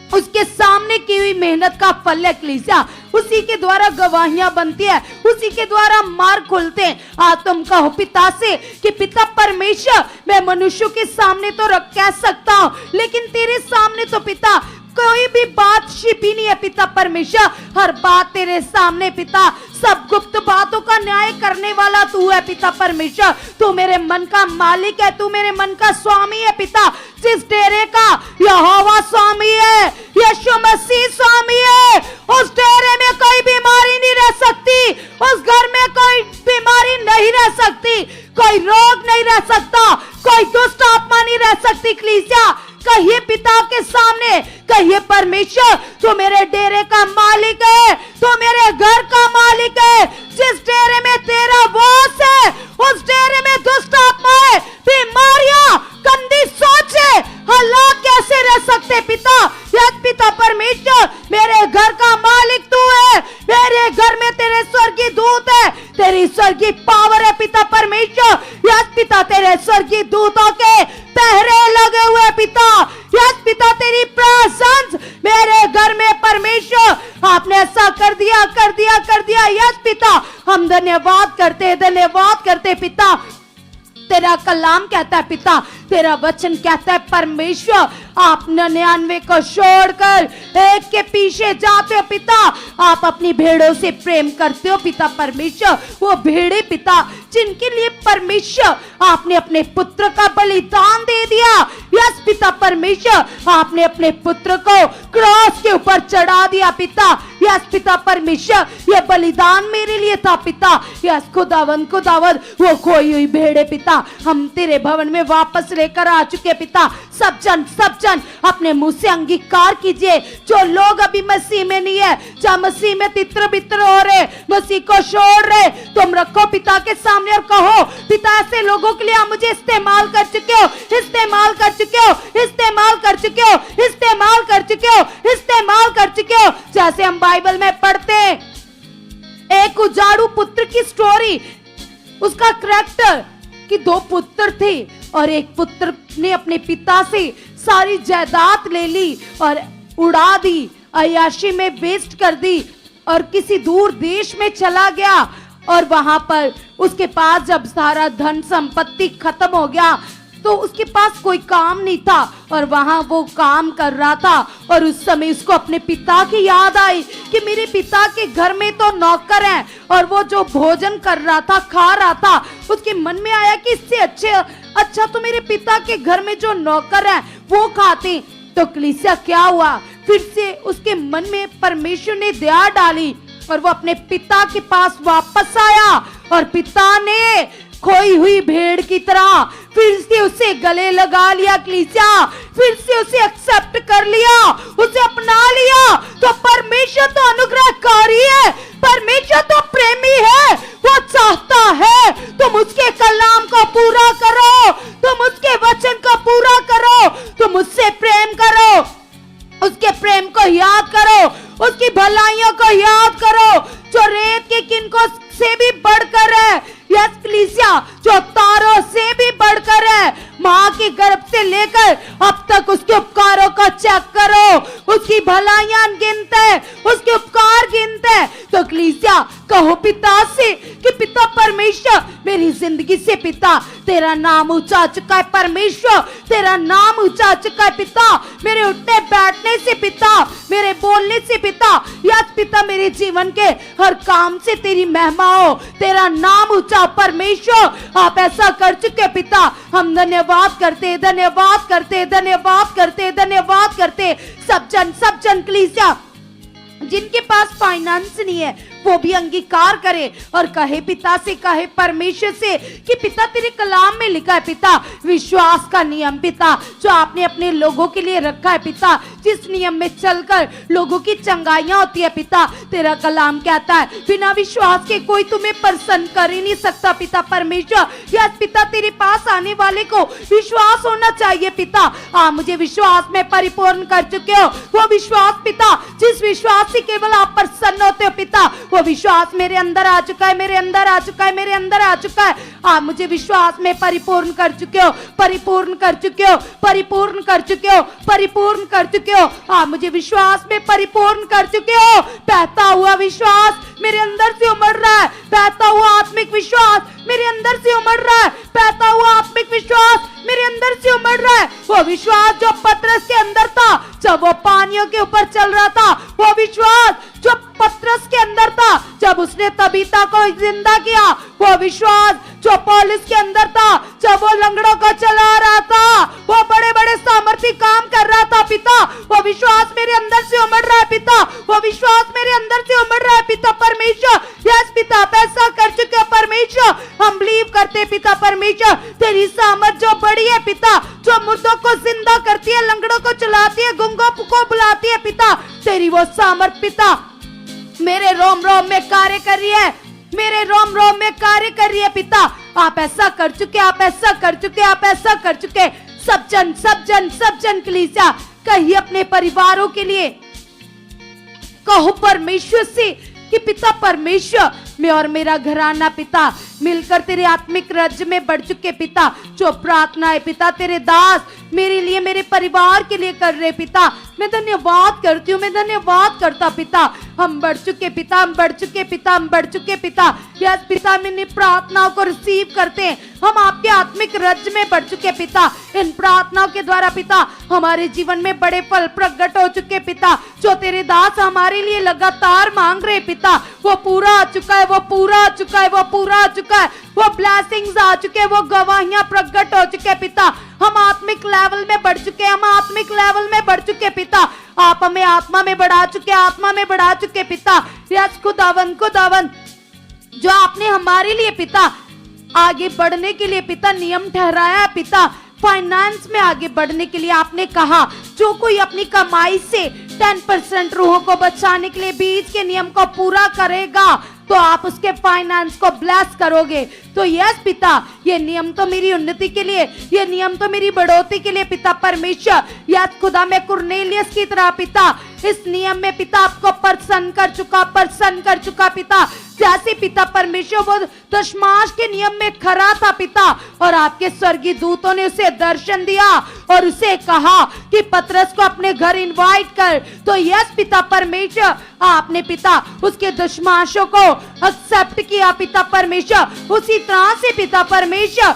उसके सामने की हुई मेहनत का फल है कलीसिया। उसी के द्वारा गवाहियां बनती है, उसी के द्वारा मार्ग खुलते हैं। आज तुम कहो पिता से कि पिता परमेश्वर, मैं मनुष्यों के सामने तो कह सकता हूं, लेकिन तेरे सामने तो पिता कोई भी बात छिपी नहीं है पिता परमेश्वर। हर बात तेरे सामने पिता, सब गुप्त बातों का न्याय करने वाला तू है पिता परमेश्वर। तू मेरे मन का मालिक है, तू मेरे मन का स्वामी है पिता। जिस डेरे का यहोवा स्वामी है, यीशु मसीह स्वामी है, उस डेरे में कोई बीमारी नहीं रह सकती, उस घर में कोई बीमारी नहीं रह सकती, कोई रोग नहीं रह सकता, कोई दुष्ट आत्मा नहीं रह सकती कलीसिया। कहिए पिता के सामने, कहिए परमेश्वर तू मेरे डेरे का मालिक है, तू मेरे घर का मालिक है। जिस डेरे में तेरा वास है, उस डेरे में दुष्ट आत्माएं, बीमारियां, गंदी सोचे, हालात कैसे रह सकते पिता? यस पिता परमेश्वर, मेरे घर का मालिक तू है, मेरे घर में तेरे स्वर्गीय दूत है, तेरी स्वर्गीय पावर है पिता परमेश्वर। यस पिता, तेरे स्वर्गीय दूतों के पहरे लगे हुए पिता। यस पिता, तेरी प्रेजेंस मेरे घर में परमेश्वर, आपने ऐसा कर दिया कर दिया कर दिया। यस पिता, हम धन्यवाद करते पिता। तेरा कलाम कहता है पिता, तेरा वचन कहता है परमेश्वर, आप 99 को छोड़कर एक के पीछे जाते हो पिता। आप अपनी भेड़ों से प्रेम करते हो पिता परमेश्वर। वो भेड़े पिता जिनके लिए परमेश्वर आपने अपने पुत्र का बलिदान दे दिया। यस पिता परमेश्वर, आपने अपने पुत्र को क्रॉस के ऊपर चढ़ा दिया पिता। यस पिता परमेश्वर, ये बलिदान मेरे लिए था पिता। यस खुदावंद, वो खोई हुई भेड़े पिता हम तेरे भवन में वापस लेकर आ चुके पिता। सब जन अपने मुंह से अंगीकार कीजिए। जो लोग अभी मसीह में नहीं है, जहाँ मसीह में तित्र बित्र हो रहे, मसीह को छोड़ रहे, तुम रखो पिता के सामने और कहो पिता, ऐसे लोगों के लिए आप मुझे इस्तेमाल कर चुके हो, इस्तेमाल कर चुके हो, इस्तेमाल कर चुके हो, इस्तेमाल कर चुके हो, इस्तेमाल कर चुके हो। जैसे हम बाइबल में पढ़ते हैं, एक उजाड़ू पुत्र की स्टोरी, उसका करैक्टर कि 2 पुत्र थे और एक पुत्र ने अपने पिता से सारी जायदाद ले ली और उड़ा दी, अय्याशी में वेस्ट कर दी और किसी दूर देश में चला गया। और वहां पर उसके पास जब सारा धन संपत्ति खत्म हो गया तो उसके पास कोई काम नहीं था और वहां वो काम कर रहा था। और उस समय उसको अपने पिता की याद आई कि मेरे पिता के घर में तो नौकर हैं और वो जो भोजन कर रहा था, खा रहा था, उसके मन में आया कि इससे अच्छा तो मेरे पिता के घर में जो नौकर हैं वो खाते। तो कलीसिया क्या हुआ, फिर से उसके मन में परमेश्वर ने दया डाली और वो अपने पिता के पास वापस आया और पिता ने खोई हुई भेड़ की तरह फिर से उसे गले लगा लिया कलीसिया, फिर से उसे एक्सेप्ट कर लिया, उसे अपना लिया। तो परमेश्वर तो अनुग्रहकारी है, परमेश्वर तो प्रेमी है, वो चाहता है तुम उसके कलाम को पूरा करो, तुम उसके वचन को पूरा करो, तुम उससे प्रेम करो, उसके प्रेम को याद करो, उसकी भलाइयों को याद करो, जो रेत के किनको से भी बढ़कर है। यस कलीसिया, जो तारों से भी बढ़कर है, माँ के गर्भ से लेकर अब तक उसके उपकारों को चेक करो, उसकी भलाइयां गिनत है, उसके उपकार गिनत है। तो कलीसिया कहो पिता से कि पिता परमेश्वर, मेरी जिंदगी से पिता तेरा नाम ऊंचा चुका है परमेश्वर, तेरा नाम ऊंचा चुका है पिता, मेरे उठने बैठने से पिता, मेरे बोलने से पिता, यस पिता मेरे जीवन के हर काम से तेरी महिमा हो, तेरा नाम ऊंचा परमेश्वर। आप ऐसा कर चुके पिता, हम धन्यवाद करते धन्यवाद करते धन्यवाद करते धन्यवाद करते। सब जन कलीसिया जिनके पास फाइनेंस नहीं है वो भी अंगीकार करे और कहे पिता से, कहे परमेश्वर से कि पिता तेरे कलाम में लिखा है पिता, विश्वास का नियम पिता जो आपने अपने लोगों के लिए रखा है पिता, जिस नियम में चलकर लोगों की चंगाइयां होती है पिता, तेरा कलाम कहता है बिना विश्वास के कोई तुम्हें प्रसन्न कर ही नहीं सकता पिता परमेश्वर। यस पिता तेरे पास आने वाले को विश्वास होना चाहिए पिता, आप मुझे विश्वास में परिपूर्ण कर चुके हो, वो विश्वास पिता जिस विश्वास से केवल आप प्रसन्न होते हो पिता, वो विश्वास मेरे अंदर आ चुका है, मेरे अंदर आ चुका है, मेरे अंदर आ चुका है। आप मुझे विश्वास में परिपूर्ण कर चुके हो, परिपूर्ण कर चुके हो, परिपूर्ण कर चुके हो, परिपूर्ण कर चुके हो। आप मुझे विश्वास में परिपूर्ण कर चुके हो। बहता हुआ विश्वास मेरे अंदर से उमड़ रहा है, बहता हुआ आत्मिक विश्वास मेरे अंदर से उमड़ रहा है, बहता हुआ आत्मिक विश्वास मेरे अंदर से उमड़ रहा है। वो विश्वास जो पतरस के अंदर था जब वो पानियों के ऊपर चल रहा था, वो विश्वास जो पतरस के अंदर था जब उसने तबीता को जिंदा किया, वो विश्वास जो पौलुस के अंदर था जब वो लंगड़ों को चला रहा था, वो बड़े बड़े सामर्थी काम कर रहा था पिता, वो विश्वास मेरे अंदर से उमड़ रहा है पिता, वो विश्वास मेरे अंदर से उमड़ रहा है पिता परमेश्वर। यस पिता आप ऐसा कर चुके हो परमेश्वर, हम बिलीव करते पिता परमेश्वर, तेरी सामर्थ जो बड़ी है पिता, जो मुर्दों को जिंदा करती है, लंगड़ों को चलाती है, गूंगों को बुलाती है पिता, तेरी वो सामर्थ पिता मेरे रोम रोम में कार्य कर रही है, मेरे रोम रोम में कार्य कर रही है पिता। आप ऐसा कर चुके, आप ऐसा कर चुके, आप ऐसा कर चुके। सब जन कलीसिया कहिए अपने परिवारों के लिए, कहो परमेश्वर से कि पिता परमेश्वर मैं और मेरा घराना पिता मिलकर तेरे आत्मिक राज्य में बढ़ चुके पिता। जो प्रार्थना है पिता तेरे दास मेरे लिए, मेरे परिवार के लिए कर रहे पिता, मैं धन्यवाद करती हूँ, मैं धन्यवाद करता पिता। हम बढ़ चुके पिता, हम बढ़ चुके पिता, हम बढ़ चुके पिता। यस पिता मैंने प्रार्थनाओं को रिसीव करते हैं, हम आपके आत्मिक राज्य में बढ़ चुके पिता। इन प्रार्थनाओं के द्वारा पिता हमारे जीवन में बड़े फल प्रकट हो चुके पिता। जो तेरे दास हमारे लिए लगातार मांग रहे पिता, वो पूरा आ चुका है, वो पूरा आ चुका है, वो पूरा आ चुका है, वो ब्लेसिंग्स आ चुके हैं, वो गवाहियां प्रकट हो चुके पिता। हम आत्मिक लेवल में बढ़ चुके, हम आत्मिक लेवल में बढ़ चुके पिता। आप हमें आत्मा में बढ़ा चुके, आत्मा में बढ़ा चुके पिता। यस खुदावन जो आपने हमारे लिए पिता आगे बढ़ने के लिए पिता नियम ठहराया पिता, फाइनेंस में आगे बढ़ने के लिए आपने कहा जो कोई अपनी कमाई से 10% रूहों को बचाने के लिए बीज के नियम को पूरा करेगा तो आप उसके फाइनेंस को ब्लेस करोगे। तो यस पिता ये नियम तो मेरी उन्नति के लिए, ये नियम तो मेरी बढ़ोतरी के लिए पिता परमेश्वर। यस खुदा मैं कुरनेलियस की तरह पिता इस नियम में पिता आपको प्रसन्न कर चुका पिता। जैसे पिता परमेश्वर वो दशमांश के नियम में खरा था पिता, और आपके स्वर्गीय दूतों ने उसे दर्शन दिया और उसे कहा कि पतरस को अपने घर इनवाइट कर। तो यस पिता परमेश्वर आपने पिता उसके दशमांशों को एक्सेप्ट किया पिता परमेश्वर। उसी तरह से पिता परमेश्वर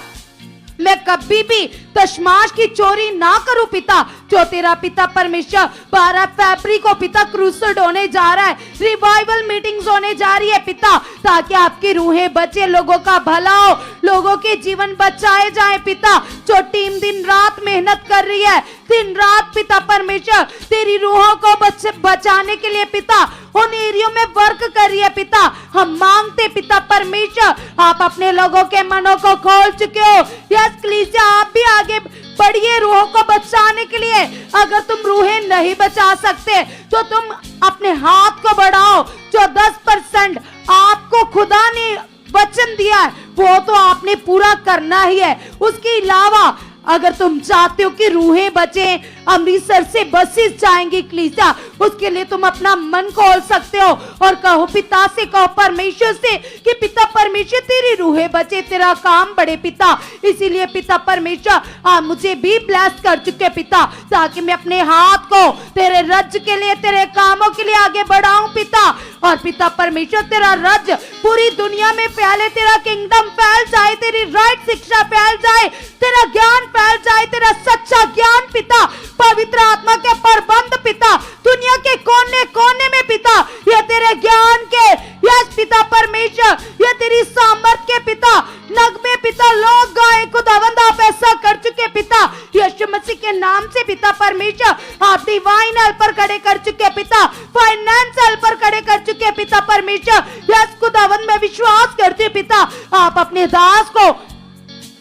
मैं कभी भी दशमांश की चोरी ना करूं पिता। जो तेरा पिता परमेश्वर 12 फरवरी को पिता क्रूसेड होने जा रहा है, रिवाइवल मीटिंग्स होने जा रही है पिता, ताकि आपकी रूहें बचे, लोगों का भला हो, लोगों के जीवन बचाए जाए पिता। जो टीम दिन रात मेहनत कर रही है, दिन रात पिता परमेश्वर तेरी रूहों को बचाने के लिए पिता उन एरियो में वर्क कर रही है पिता। हम मांगते पिता परमेश्वर आप अपने लोगों के मनों को खोल चुके हो। यस कलीसिया आप भी आगे बढ़िए रूहों को बचाने के लिए। अगर तुम रूहें नहीं बचा सकते तो तुम अपने हाथ को बढ़ाओ। जो 10% आपको खुदा ने वचन दिया है वो तो आपने पूरा करना ही है। उसके अलावा अगर तुम चाहते हो कि रूहें बचें, अमृतसर से बसेस जाएंगी कलीसिया, उसके लिए तुम अपना मन खोल सकते हो और कहो पिता से, कहो परमेश्वर से कि पिता परमेश्वर तेरी रूहे बचे, तेरा काम बढ़े पिता। इसीलिए पिता परमेश्वर आप मुझे भी ब्लेस कर चुके पिता, ताकि मैं अपने हाथ को तेरे राज्य के लिए, तेरे कामों के लिए आगे बढ़ाऊं पिता। और पिता परमेश्वर तेरा राज्य पूरी दुनिया में फैले, तेरा किंगडम फैल जाए, तेरी राइट शिक्षा फैल जाए, तेरा ज्ञान फैल जाए, तेरा सच्चा ज्ञान पिता, पवित्र आत्मा के प्रबंध पिता, दुनिया के कोने कोने में पिता, ये तेरे ज्ञान के, यस पिता परमेश्वर, ये तेरी सामर्थ के पिता नगमे पिता लोग गाए खुदावंद, आप ऐसा कर चुके पिता, यीशु मसीह के नाम से पिता परमेश्वर आप डिवाइन हेल्पर खड़े कर चुके पिता, फाइनेंस हेल्पर खड़े कर चुके पिता परमेश्वर। यस खुदावंद मैं विश्वास करती हूँ पिता, आप अपने दास को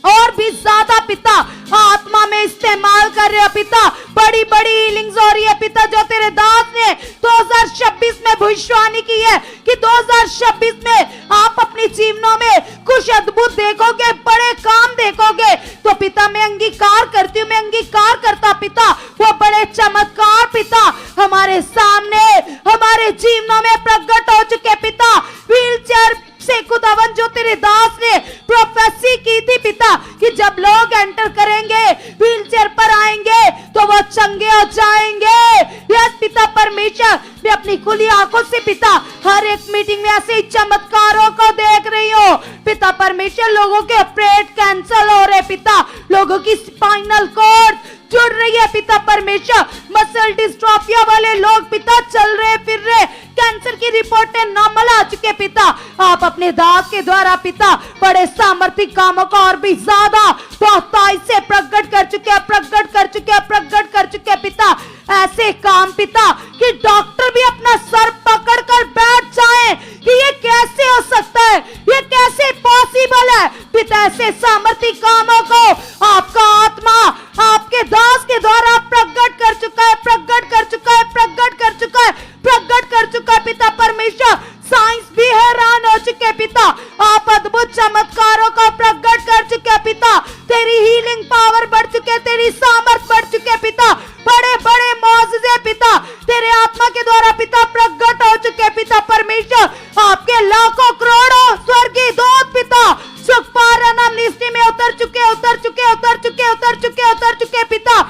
और भी ज्यादा पिता आत्मा में इस्तेमाल कर रहे हो पिता, बड़ी बड़ी हीलिंग्स हो रही है पिता, जो तेरे दास ने 2026 में भविष्यवाणी की है कि 2026 में आप अपनी जीवनों में कुछ अद्भुत देखोगे, बड़े काम देखोगे। तो पिता मैं अंगीकार करती हूँ, मैं अंगीकार करता पिता, वो बड़े चमत्कार पिता हमारे सामने, हमारे जीवनों में प्रकट हो चुके पिता। व्हील चेयर से खुदावन जो तेरे दास ने प्रोफेसी की थी पिता कि जब लोग एंटर करेंगे व्हील चेयर पर आएंगे तो वो चंगे हो जाएंगे। यस पिता परमेश्वर मैं अपनी खुली आंखों से पिता हर एक मीटिंग में ऐसे चमत्कारों को देख रही हूँ पिता परमेश्वर। लोगों के ऑपरेट कैंसल हो रहे पिता, लोगों की स्पाइनल कॉर्ड जुड़ रही है पिता परमेश्वर, मसल डिस्ट्रोफिया वाले लोग पिता चल रहे फिर रहे, कैंसर की रिपोर्टें नॉर्मल आ चुके पिता। आप अपने दास के द्वारा पिता बड़े सामर्थ्य कामों को और भी ज्यादा बहुताई से प्रकट कर चुके, प्रकट कर चुके, प्रकट कर चुके पिता। ऐसे काम पिता कि डॉक्टर भी अपना सर पकड़ कर बैठ जाए कि ये कैसे हो सकता है, ये कैसे पॉसिबल है पिता। ऐसे सामर्थ्य कामों को आपका आत्मा आपके दास के द्वारा प्रकट कर चुका है, प्रकट कर चुका है, प्रकट कर चुका है, प्रकट कर चुका है पिता परमेश्वर। साइंस भी हैरान हो चुके पिता, आप अद्भुत चमत्कारों को प्रकट कर चुके पिता। तेरी हीलिंग पावर बढ़ चुके, तेरी सामर्थ बढ़ चुके पिता, बड़े बड़े मौजूदे पिता तेरे आत्मा के द्वारा पिता प्रकट हो चुके पिता परमेश्वर। आपके लाखों करोड़ों स्वर्गीय दूत पिता सुखपारा नाम लिस्टी में उतर चुके, उतर चुके, उतर चुके, उतर चुके, उतर चुके पिता।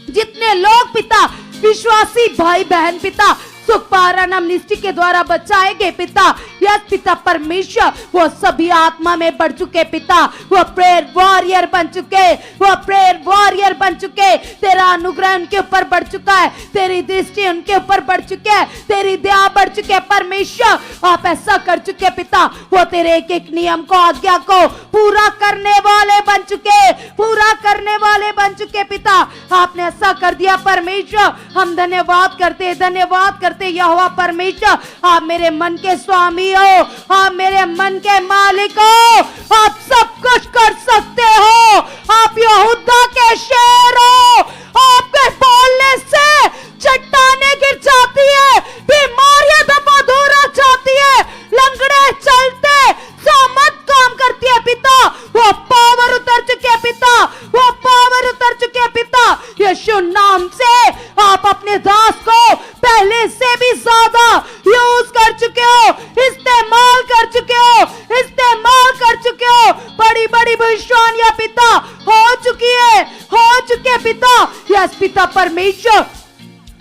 जितने लोग पिता विश्वासी भाई बहन पिता सुखपारा नाम लिस्टी के द्वारा बचाए गए पिता, यस पिता परमेश्वर वो सभी आत्मा में बढ़ चुके पिता, वो प्रेयर वॉरियर बन चुके, वो प्रेयर वॉरियर बन चुके। तेरा अनुग्रह उनके ऊपर बढ़ चुका है, तेरी दृष्टि उनके ऊपर बढ़ चुके है, तेरी दया बढ़ चुके परमेश्वर। आप ऐसा कर चुके पिता, वो तेरे एक एक नियम को, आज्ञा को पूरा करने वाले बन चुके, पूरा करने वाले बन चुके पिता। आपने ऐसा कर दिया परमेश्वर, हम धन्यवाद करते, धन्यवाद करते यहोवा परमेश्वर। आप मेरे मन के स्वामी हो, आप मेरे मन के मालिक हो, आप सब कुछ कर सकते हो, आप यहूदा के शेर हो। आपके बोलने से चट्टानें गिर जाती है, बीमारियां दफा दूर हो जाती है, लंगड़े चलते, सामर्थ काम करती है पिता। वो पावर उतर चुके पिता, वो पावर उतर चुके पिता। यीशु नाम से आप अपने दास को पहले से भी ज्यादा यूज कर चुके हो, इस्तेमाल कर चुके हो, इस्तेमाल कर चुके हो। बड़ी बड़ी भविष्यवाणियां पिता हो चुकी है, हो चुके पिता। यस पिता परमेश्वर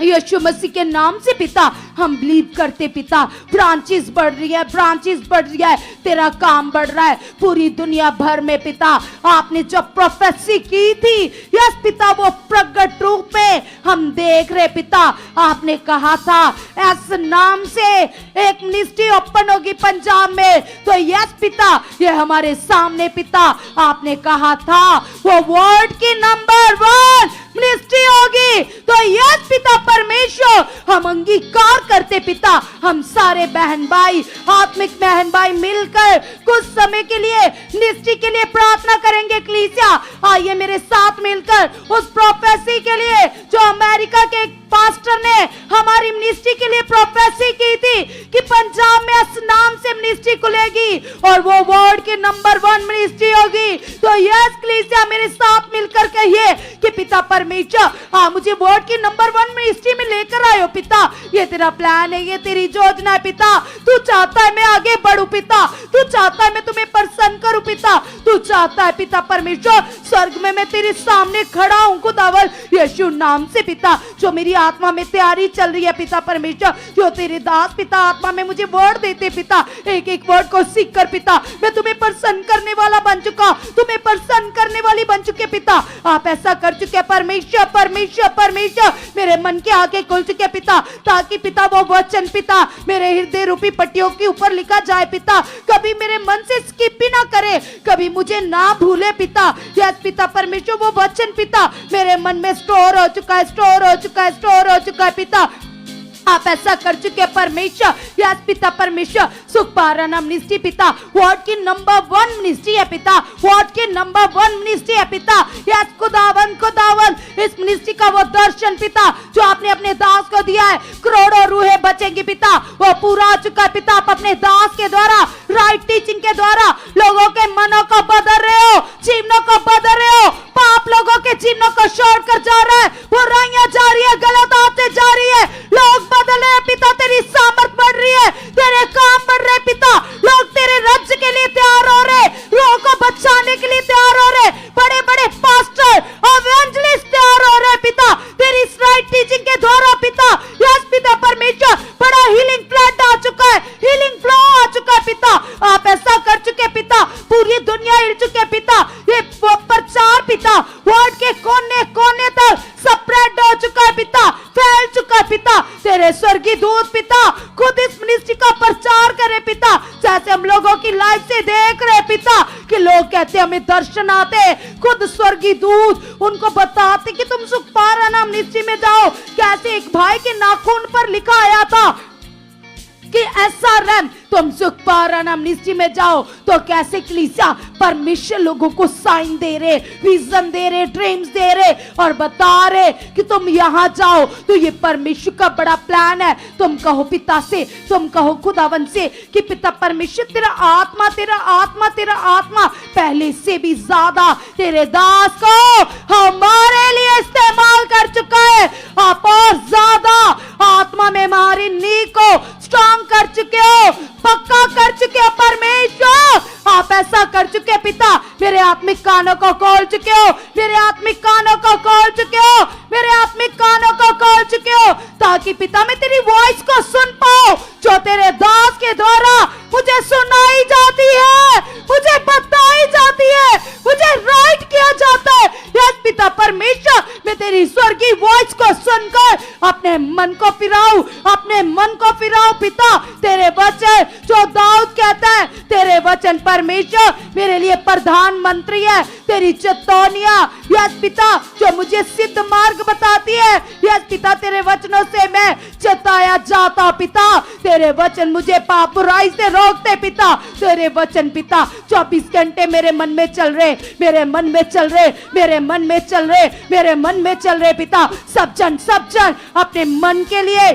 यीशु मसीह के नाम से पिता हम बिलीव करते पिता। ब्रांचेस बढ़ रही है, ब्रांचेस बढ़ रही है, तेरा काम बढ़ रहा है पूरी दुनिया भर में पिता। आपने जो प्रोफेसी की थी यस पिता वो प्रकट रूप में हम देख रहे पिता। आपने कहा था इस नाम से एक मिनिस्ट्री ओपन होगी पंजाब में, तो यस पिता ये हमारे सामने पिता आपने कहा था वो वर्ल्ड की नंबर 1 मिनिस्ट्री होगी। तो यस पिता परमेश्वर हम अंगीकार करते पिता। हम सारे बहन भाई, आत्मिक बहन भाई मिलकर कुछ समय के लिए मिनिस्ट्री के लिए प्रार्थना करेंगे कलीसिया। आइए मेरे साथ मिलकर उस प्रोफेसी के लिए जो अमेरिका के पास्टर ने हमारी हमारी मिनिस्ट्री के लिए प्रोफेसी की थी कि पंजाब में इस नाम से मिनिस्ट्री खुलेगी और वो वर्ल्ड की नंबर 1 मिनिस्ट्री होगी। तो यस कलीसिया मेरे साथ मिलकर कहिए कि पिता परमेश्वर हाँ मुझे वर्ल्ड की नंबर 1 मिनिस्ट्री में लेकर आयो पिता। ये तेरा प्लान है, ये तेरी योजना है पिता। तू चाहता है मैं आगे बढ़ूं पिता, तू चाहता है मैं तुम्हें प्रसन्न करूं पिता, तू चाहता है पिता परमेश्वर स्वर्ग में मैं तेरे सामने खड़ा हूं खुदावन यीशु नाम से पिता। जो मेरी आत्मा में तैयारी चल रही है पिता परमेश्वर, जो तेरे दास पिता आत्मा में मुझे वर्ड देते पिता, एक एक वर्ड को सीख कर पिता मैं तुम्हें प्रसन्न करने वाला बन चुका, तुम्हें प्रसन्न करने वाली बन चुके पिता। आप ऐसा कर चुके परमेश्वर परमेश्वर परमेश्वर, मेरे मन के आगे खुल चुके पिता, ताकि पिता वो वचन पिता मेरे हृदय रूपी पट्टियों के ऊपर लिखा जाए पिता, कभी मेरे मन से स्किप भी ना करे, कभी मुझे ना भूले पिता। यस पिता परमेश्वर वो वचन पिता मेरे मन में स्टोर हो चुका है, स्टोर हो चुका है, स्टोर हो चुका है पिता। आप ऐसा कर चुके परमेश्वर। यस पिता परमेश्वर सुख पारायण मिनिस्ट्री पिता वर्ल्ड की नंबर 1 मिनिस्ट्री है पिता, वर्ल्ड की नंबर 1 मिनिस्ट्री है पिता। यस खुदावन खुदावन इस मिनिस्ट्री का वो दर्शन पिता जो आपने अपने दास को दिया है, करोड़ों रूहें बचेंगी पिता, वो पूरा हो चुका है पिता। आप अपने दास के द्वारा राइट टीचिंग के द्वारा लोगों के मनों को बदल रहे हो, जीवनों को बदल रहे हो। पाप लोगों के जीवनों को छोड़ कर जा रहा है, बुराइयां जा रही है, गलत आदतें जा रही है, लोग बदले पिता, तेरी सामर्थ बढ़ रही है, तेरे काम बढ़ रहे पिता, लोग तेरे राज्य के लिए तैयार हो रहे, लोगों को बचाने के लिए तैयार हो रहे, बड़े बड़े पास्टर एवेंजलिस्ट तैयार हो रहे पिता तेरी राइट टीचिंग के द्वारा पिता। यस पिता परमेश्वर बड़ा हीलिंग फ्लड आ चुका है, हीलिंग फ्लो आ चुका है पिता। आप ऐसा कर चुके पिता, पूरी दुनिया हिल चुके पिता, ये प्रचार पिता वर्ल्ड के कोने कोने तक स्प्रेड हो चुका है पिता, फैल चुका है पिता। तेरे स्वर्गीय दूत पिता खुद इस मिनिस्ट्री का प्रचार करे पिता, जैसे हम लोगों की लाइफ से देख रहे पिता कि लोग कहते हमें दर्शन आते, खुद स्वर्गीय दूत उनको बताते कि तुम सुख पारायण मिनिस्ट्री में जाओ। कैसे एक भाई के नाखून पर लिखा आया था कि ऐसा रैम तुम सुख पारायण मिनिस्ट्री में जाओ, तो कैसे कलीसिया परमेश्वर लोगों को साइन दे रहे, विजन दे रहे, ड्रीम्स दे रहे और बता रहे कि तुम यहाँ जाओ। तो ये परमेश्वर का बड़ा प्लान है। तुम कहो पिता से, तुम कहो खुदावन से कि पिता परमेश्वर तेरा आत्मा तेरा आत्मा तेरा आत्मा पहले से भी ज्यादा तेरे दास को हमारे लिए इस्तेमाल कर चुका है। आप और ज्यादा आत्मा में हमारी नींव को स्ट्रॉन्ग कर चुके हो, पक्का कर चुके हो परमेश्वर। आप ऐसा कर चुके पिता, मेरे आत्मिक कानों को खोल चुके हो, मेरे आत्मिक कानों को खोल चुके हो, मेरे आत्मिक कानों को खोल चुके हो, ताकि पिता मैं तेरी वॉइस को सुन पाऊं जो तेरे दास के द्वारा मुझे सुनाई जाती है, मुझे बताई जाती है, मुझे राइट किया जाता है। यस पिता परमेश्वर मैं तेरी स्वर्गीय वॉइस को सुनकर अपने मन को फिराऊं, अपने मन को फिराऊं पिता। तेरे वचन जो दाऊद कहता है, तेरे वचन परमेश्वर मेरे लिए प्रधानमंत्री है, तेरी चेतावनियां यस पिता जो मुझे सिद्ध मार्ग बताती है। यस पिता तेरे वचनों से मैं चेताया जाता पिता, तेरे वचन मुझे पाप बुराई से रोकते पिता। तेरे वचन पिता 24 घंटे मेरे मन में चल रहे, मेरे मन में चल रहे, मेरे मन में चल रहे, मेरे मन में चल रहे पिता। सब जन अपने मन के लिए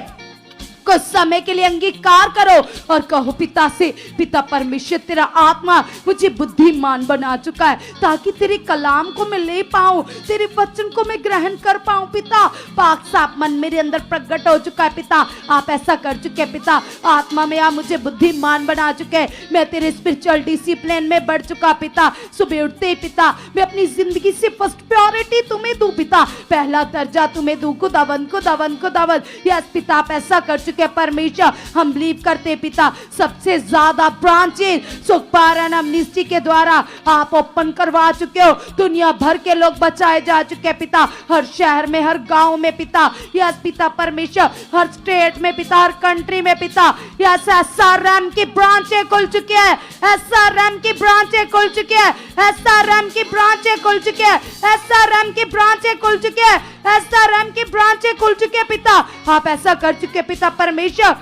कुछ समय के लिए अंगीकार करो और कहो पिता से, पिता परमेश्वर तेरा आत्मा मुझे बुद्धिमान बना चुका है, ताकि तेरे कलाम को मैं ले पाऊं, तेरे वचन को मैं ग्रहण कर पाऊं पिता। पाक साफ मन मेरे अंदर प्रकट हो चुका है पिता। आप ऐसा कर चुके पिता, आत्मा में आप मुझे बुद्धिमान बना चुके, मैं तेरे स्पिरिचुअल डिसिप्लिन में बढ़ चुका पिता। सुबह उठते ही पिता मैं अपनी जिंदगी से फर्स्ट प्रायोरिटी तुम्हें दूं पिता, पहला दर्जा तुम्हें दूं खुदावन खुदावन खुदावन। यस पिता आप ऐसा कर चुके परमेश्वर, हम बिलीव करते पिता सबसे ज्यादा ब्रांचेस सुख पारायण मिनिस्ट्री के द्वारा आप ओपन करवा चुके हो। दुनिया भर के लोग बचाए जा चुके पिता, हर शहर में, हर गांव में पिता। यस पिता परमेश्वर हर स्टेट में पिता, हर कंट्री में पिता। यस एसआरएम की ब्रांचें खुल चुकी है, एसआरएम की ब्रांचें खुल चुकी है, एसआरएम की ब्रांचें खुल चुकी है, एसआरएम की ब्रांचें खुल चुकी है, एसआरएम की ब्रांचें खुल चुकी है पिता। आप ऐसा कर चुके पिता परमेश्वर,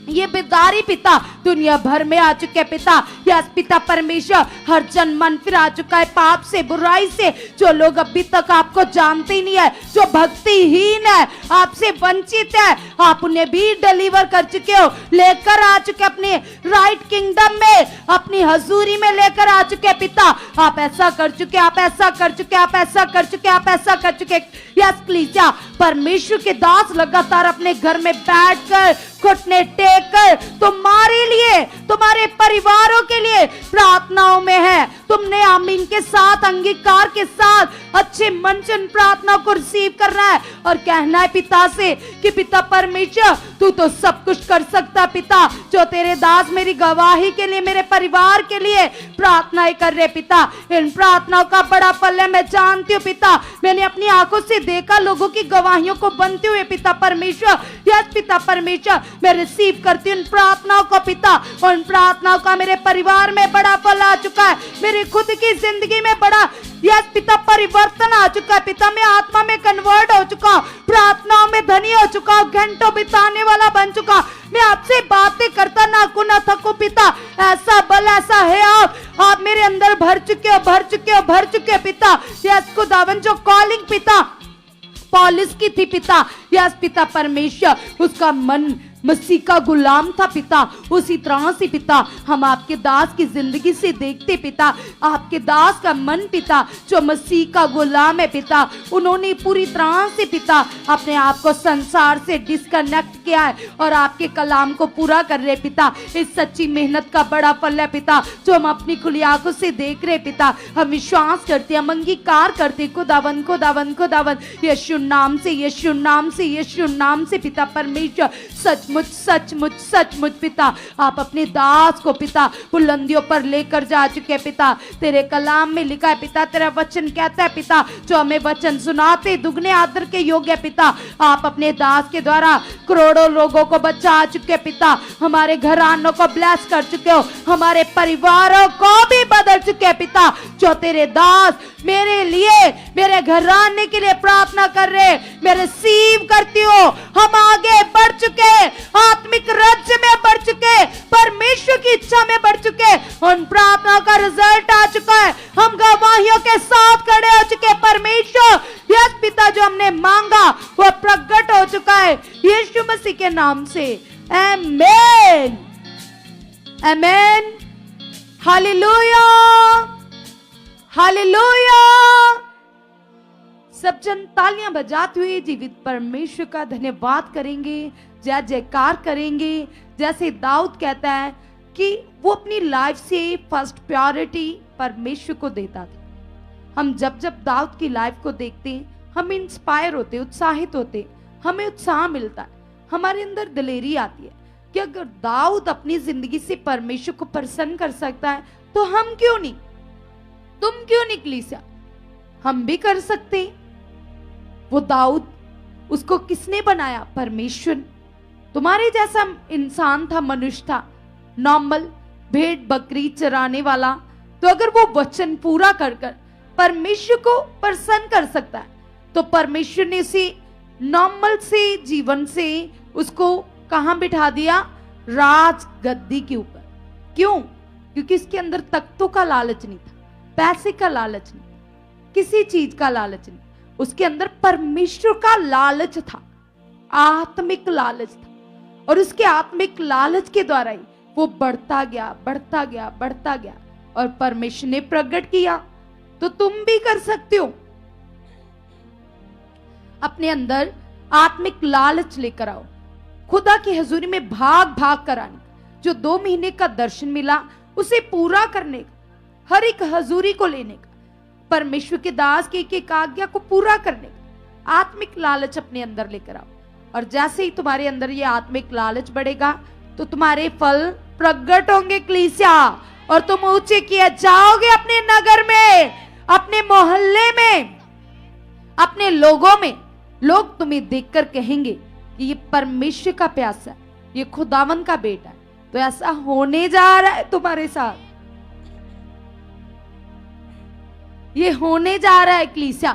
ये बेदारी पिता दुनिया भर में आ चुके हैं पिता। यस पिता परमेश्वर, हर जन मन फिरा चुका है पाप से, बुराई से। जो लोग अभी तक आपको जानते ही नहीं है, जो भक्तिहीन है, आपसे वंचित है, आप उन्हें भी डिलीवर कर चुके हो, लेकर आ चुके अपने राइट किंगडम में, अपनी हजूरी में लेकर आ चुके पिता। आप ऐसा कर चुके, आप ऐसा कर चुके, आप ऐसा कर चुके, आप ऐसा कर चुके। यस कलीसिया, परमेश्वर के दास लगातार अपने घर में बैठकर घुटने टेक कर तुम्हारे लिए, तुम्हारे परिवारों के लिए प्रार्थनाओं में है। तुमने आमीन के साथ, अंगीकार के साथ अच्छे मन से उन प्रार्थना को रिसीव करना है और कहना है पिता से कि पिता परमेश्वर, तू तो सब कुछ कर सकता पिता। जो तेरे दास मेरी गवाही के लिए, मेरे परिवार के लिए प्रार्थनाएं कर रहे पिता, इन प्रार्थनाओं का बड़ा फल है, मैं जानती हूँ पिता। मैंने अपनी आंखों से देखा लोगों की गवाहियों को बनते हुए पिता परमेश्वर। यस पिता परमेश्वर, मैं रिसीव करती हूँ प्रार्थनाओं को पिता, और उन प्रार्थनाओं का मेरे परिवार में बड़ा फल आ चुका है, मेरी खुद की जिंदगी में बड़ा यस पिता परिवर्तन आ चुका है पिता। मैं आत्मा में कन्वर्ट हो चुका हूँ, प्रार्थनाओं में धनी हो चुका हूँ, घंटों बिताने वाला बन चुका। मैं आपसे बातें करता ना थकूं पिता। ऐसा बल, ऐसा है आप मेरे अंदर भर चुके हो, भर चुके हो, भर चुके हो पिता। यस खुदावन, जो कॉलिंग पिता पौलुस की थी पिता, यस पिता परमेश्वर, उसका मन मसीह का गुलाम था पिता। उसी तरह से पिता हम आपके दास की जिंदगी से देखते पिता, आपके दास का मन पिता जो मसीह का गुलाम है पिता, उन्होंने पूरी तरह से पिता अपने आप को संसार से डिस्कनेक्ट किया है और आपके कलाम को पूरा कर रहे पिता। इस सच्ची मेहनत का बड़ा फल है पिता, जो हम अपनी खुली आंखों से देख रहे पिता। हम विश्वास करते, हम अंगीकार करते खुदावन, खुदावन, खुदावन, यीशु नाम से, यीशु नाम से, यीशु नाम से पिता परमेश्वर। सचमुच सचमुच सचमुच पिता, आप अपने दास को पिता बुलंदियों पर लेकर जा चुके पिता। तेरे कलाम में लिखा है पिता, तेरा वचन कहता है पिता, जो हमें वचन सुनाते दुगने आदर के योग्य पिता। आप अपने दास के द्वारा करोड़ों लोगों को बचा चुके पिता, हमारे घरानों को ब्लेस कर चुके हो, हमारे परिवारों को भी बदल चुके पिता। जो तेरे दास मेरे लिए, मेरे घराने के लिए प्रार्थना कर रहे, मैं रिसीव करती हूँ। हम आगे बढ़ चुके, आत्मिक राज्य में बढ़ चुके, परमेश्वर की इच्छा में बढ़ चुके, उन प्रार्थनाओं का रिजल्ट आ चुका है। हम गवाहियों के साथ खड़े हो चुके परमेश्वर। यस पिता, जो हमने मांगा वो प्रकट हो चुका है यीशु मसीह के नाम से। आमेन, आमेन, हालेलुया, हालेलुया। सब जन तालियां बजाते हुए जीवित परमेश्वर का धन्यवाद करेंगे, जय जयकार करेंगे। जैसे दाऊद कहता है कि वो अपनी लाइफ से फर्स्ट प्रायोरिटी परमेश्वर को देता था। हम जब जब दाऊद की लाइफ को देखते हैं, हम इंस्पायर होते, उत्साहित होते, हमें उत्साह मिलता है, हमारे अंदर दिलेरी आती है कि अगर दाऊद अपनी जिंदगी से परमेश्वर को प्रसन्न कर सकता है तो हम क्यों नहीं, तुम क्यों नहीं कलीसिया, हम भी कर सकते हैं। वो दाऊद, उसको किसने बनाया? परमेश्वर। तुम्हारे जैसा इंसान था, मनुष्य था, नॉर्मल भेड़ बकरी चराने वाला, तो अगर वो वचन पूरा कर कर परमेश्वर को प्रसन्न कर सकता है, तो परमेश्वर ने उसे नॉर्मल से जीवन से उसको कहां बिठा दिया? राज गद्दी के ऊपर। क्यों? क्योंकि इसके अंदर तख्तों का लालच नहीं था, पैसे का लालच नहीं, किसी चीज का लालच नहीं, उसके अंदर परमेश्वर का लालच था, आत्मिक लालच था। और उसके आत्मिक लालच के द्वारा ही वो बढ़ता गया, बढ़ता गया, बढ़ता गया, और परमेश्वर ने प्रकट किया। तो तुम भी कर सकते हो। अपने अंदर आत्मिक लालच लेकर आओ, खुदा की हजूरी में भाग भाग कर आने का। जो 2 महीने का दर्शन मिला उसे पूरा करने का, हर एक हजूरी को लेने का, परमेश्वर के दास की एक आज्ञा को पूरा करने का आत्मिक लालच अपने अंदर लेकर आओ। और जैसे ही तुम्हारे अंदर ये आत्मिक लालच बढ़ेगा तो तुम्हारे फल प्रकट होंगे कलीसिया, और तुम ऊंचे किए जाओगे अपने नगर में, अपने मोहल्ले में, अपने लोगों में। लोग तुम्हें देखकर कहेंगे कि ये परमेश्वर का प्यासा है, ये खुदावन का बेटा है। तो ऐसा होने जा रहा है तुम्हारे साथ, ये होने जा रहा है कलीसिया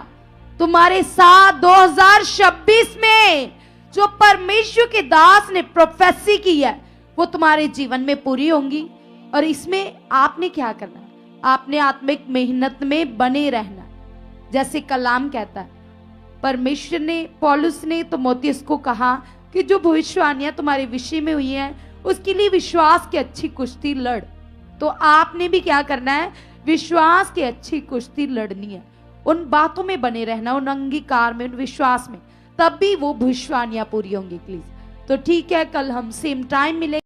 तुम्हारे साथ। 2026 में जो परमेश्वर के दास ने प्रोफेसी की है वो तुम्हारे जीवन में पूरी होंगी। और इसमें आपने क्या करना है, आपने आत्मिक मेहनत में बने रहना, जैसे कलाम कहता है। परमेश्वर ने, पौलुस ने तिमोथियुस को कहा कि जो भविष्यवाणियां तुम्हारे विषय में हुई हैं उसके लिए विश्वास की अच्छी कुश्ती लड़। तो आपने भी क्या करना है, विश्वास की अच्छी कुश्ती लड़नी है, उन बातों में बने रहना, उन अंगीकार में, उन विश्वास में, तब भी वो भविष्यवाणियां पूरी होंगी प्लीज। तो ठीक है, कल हम सेम टाइम मिलेंगे।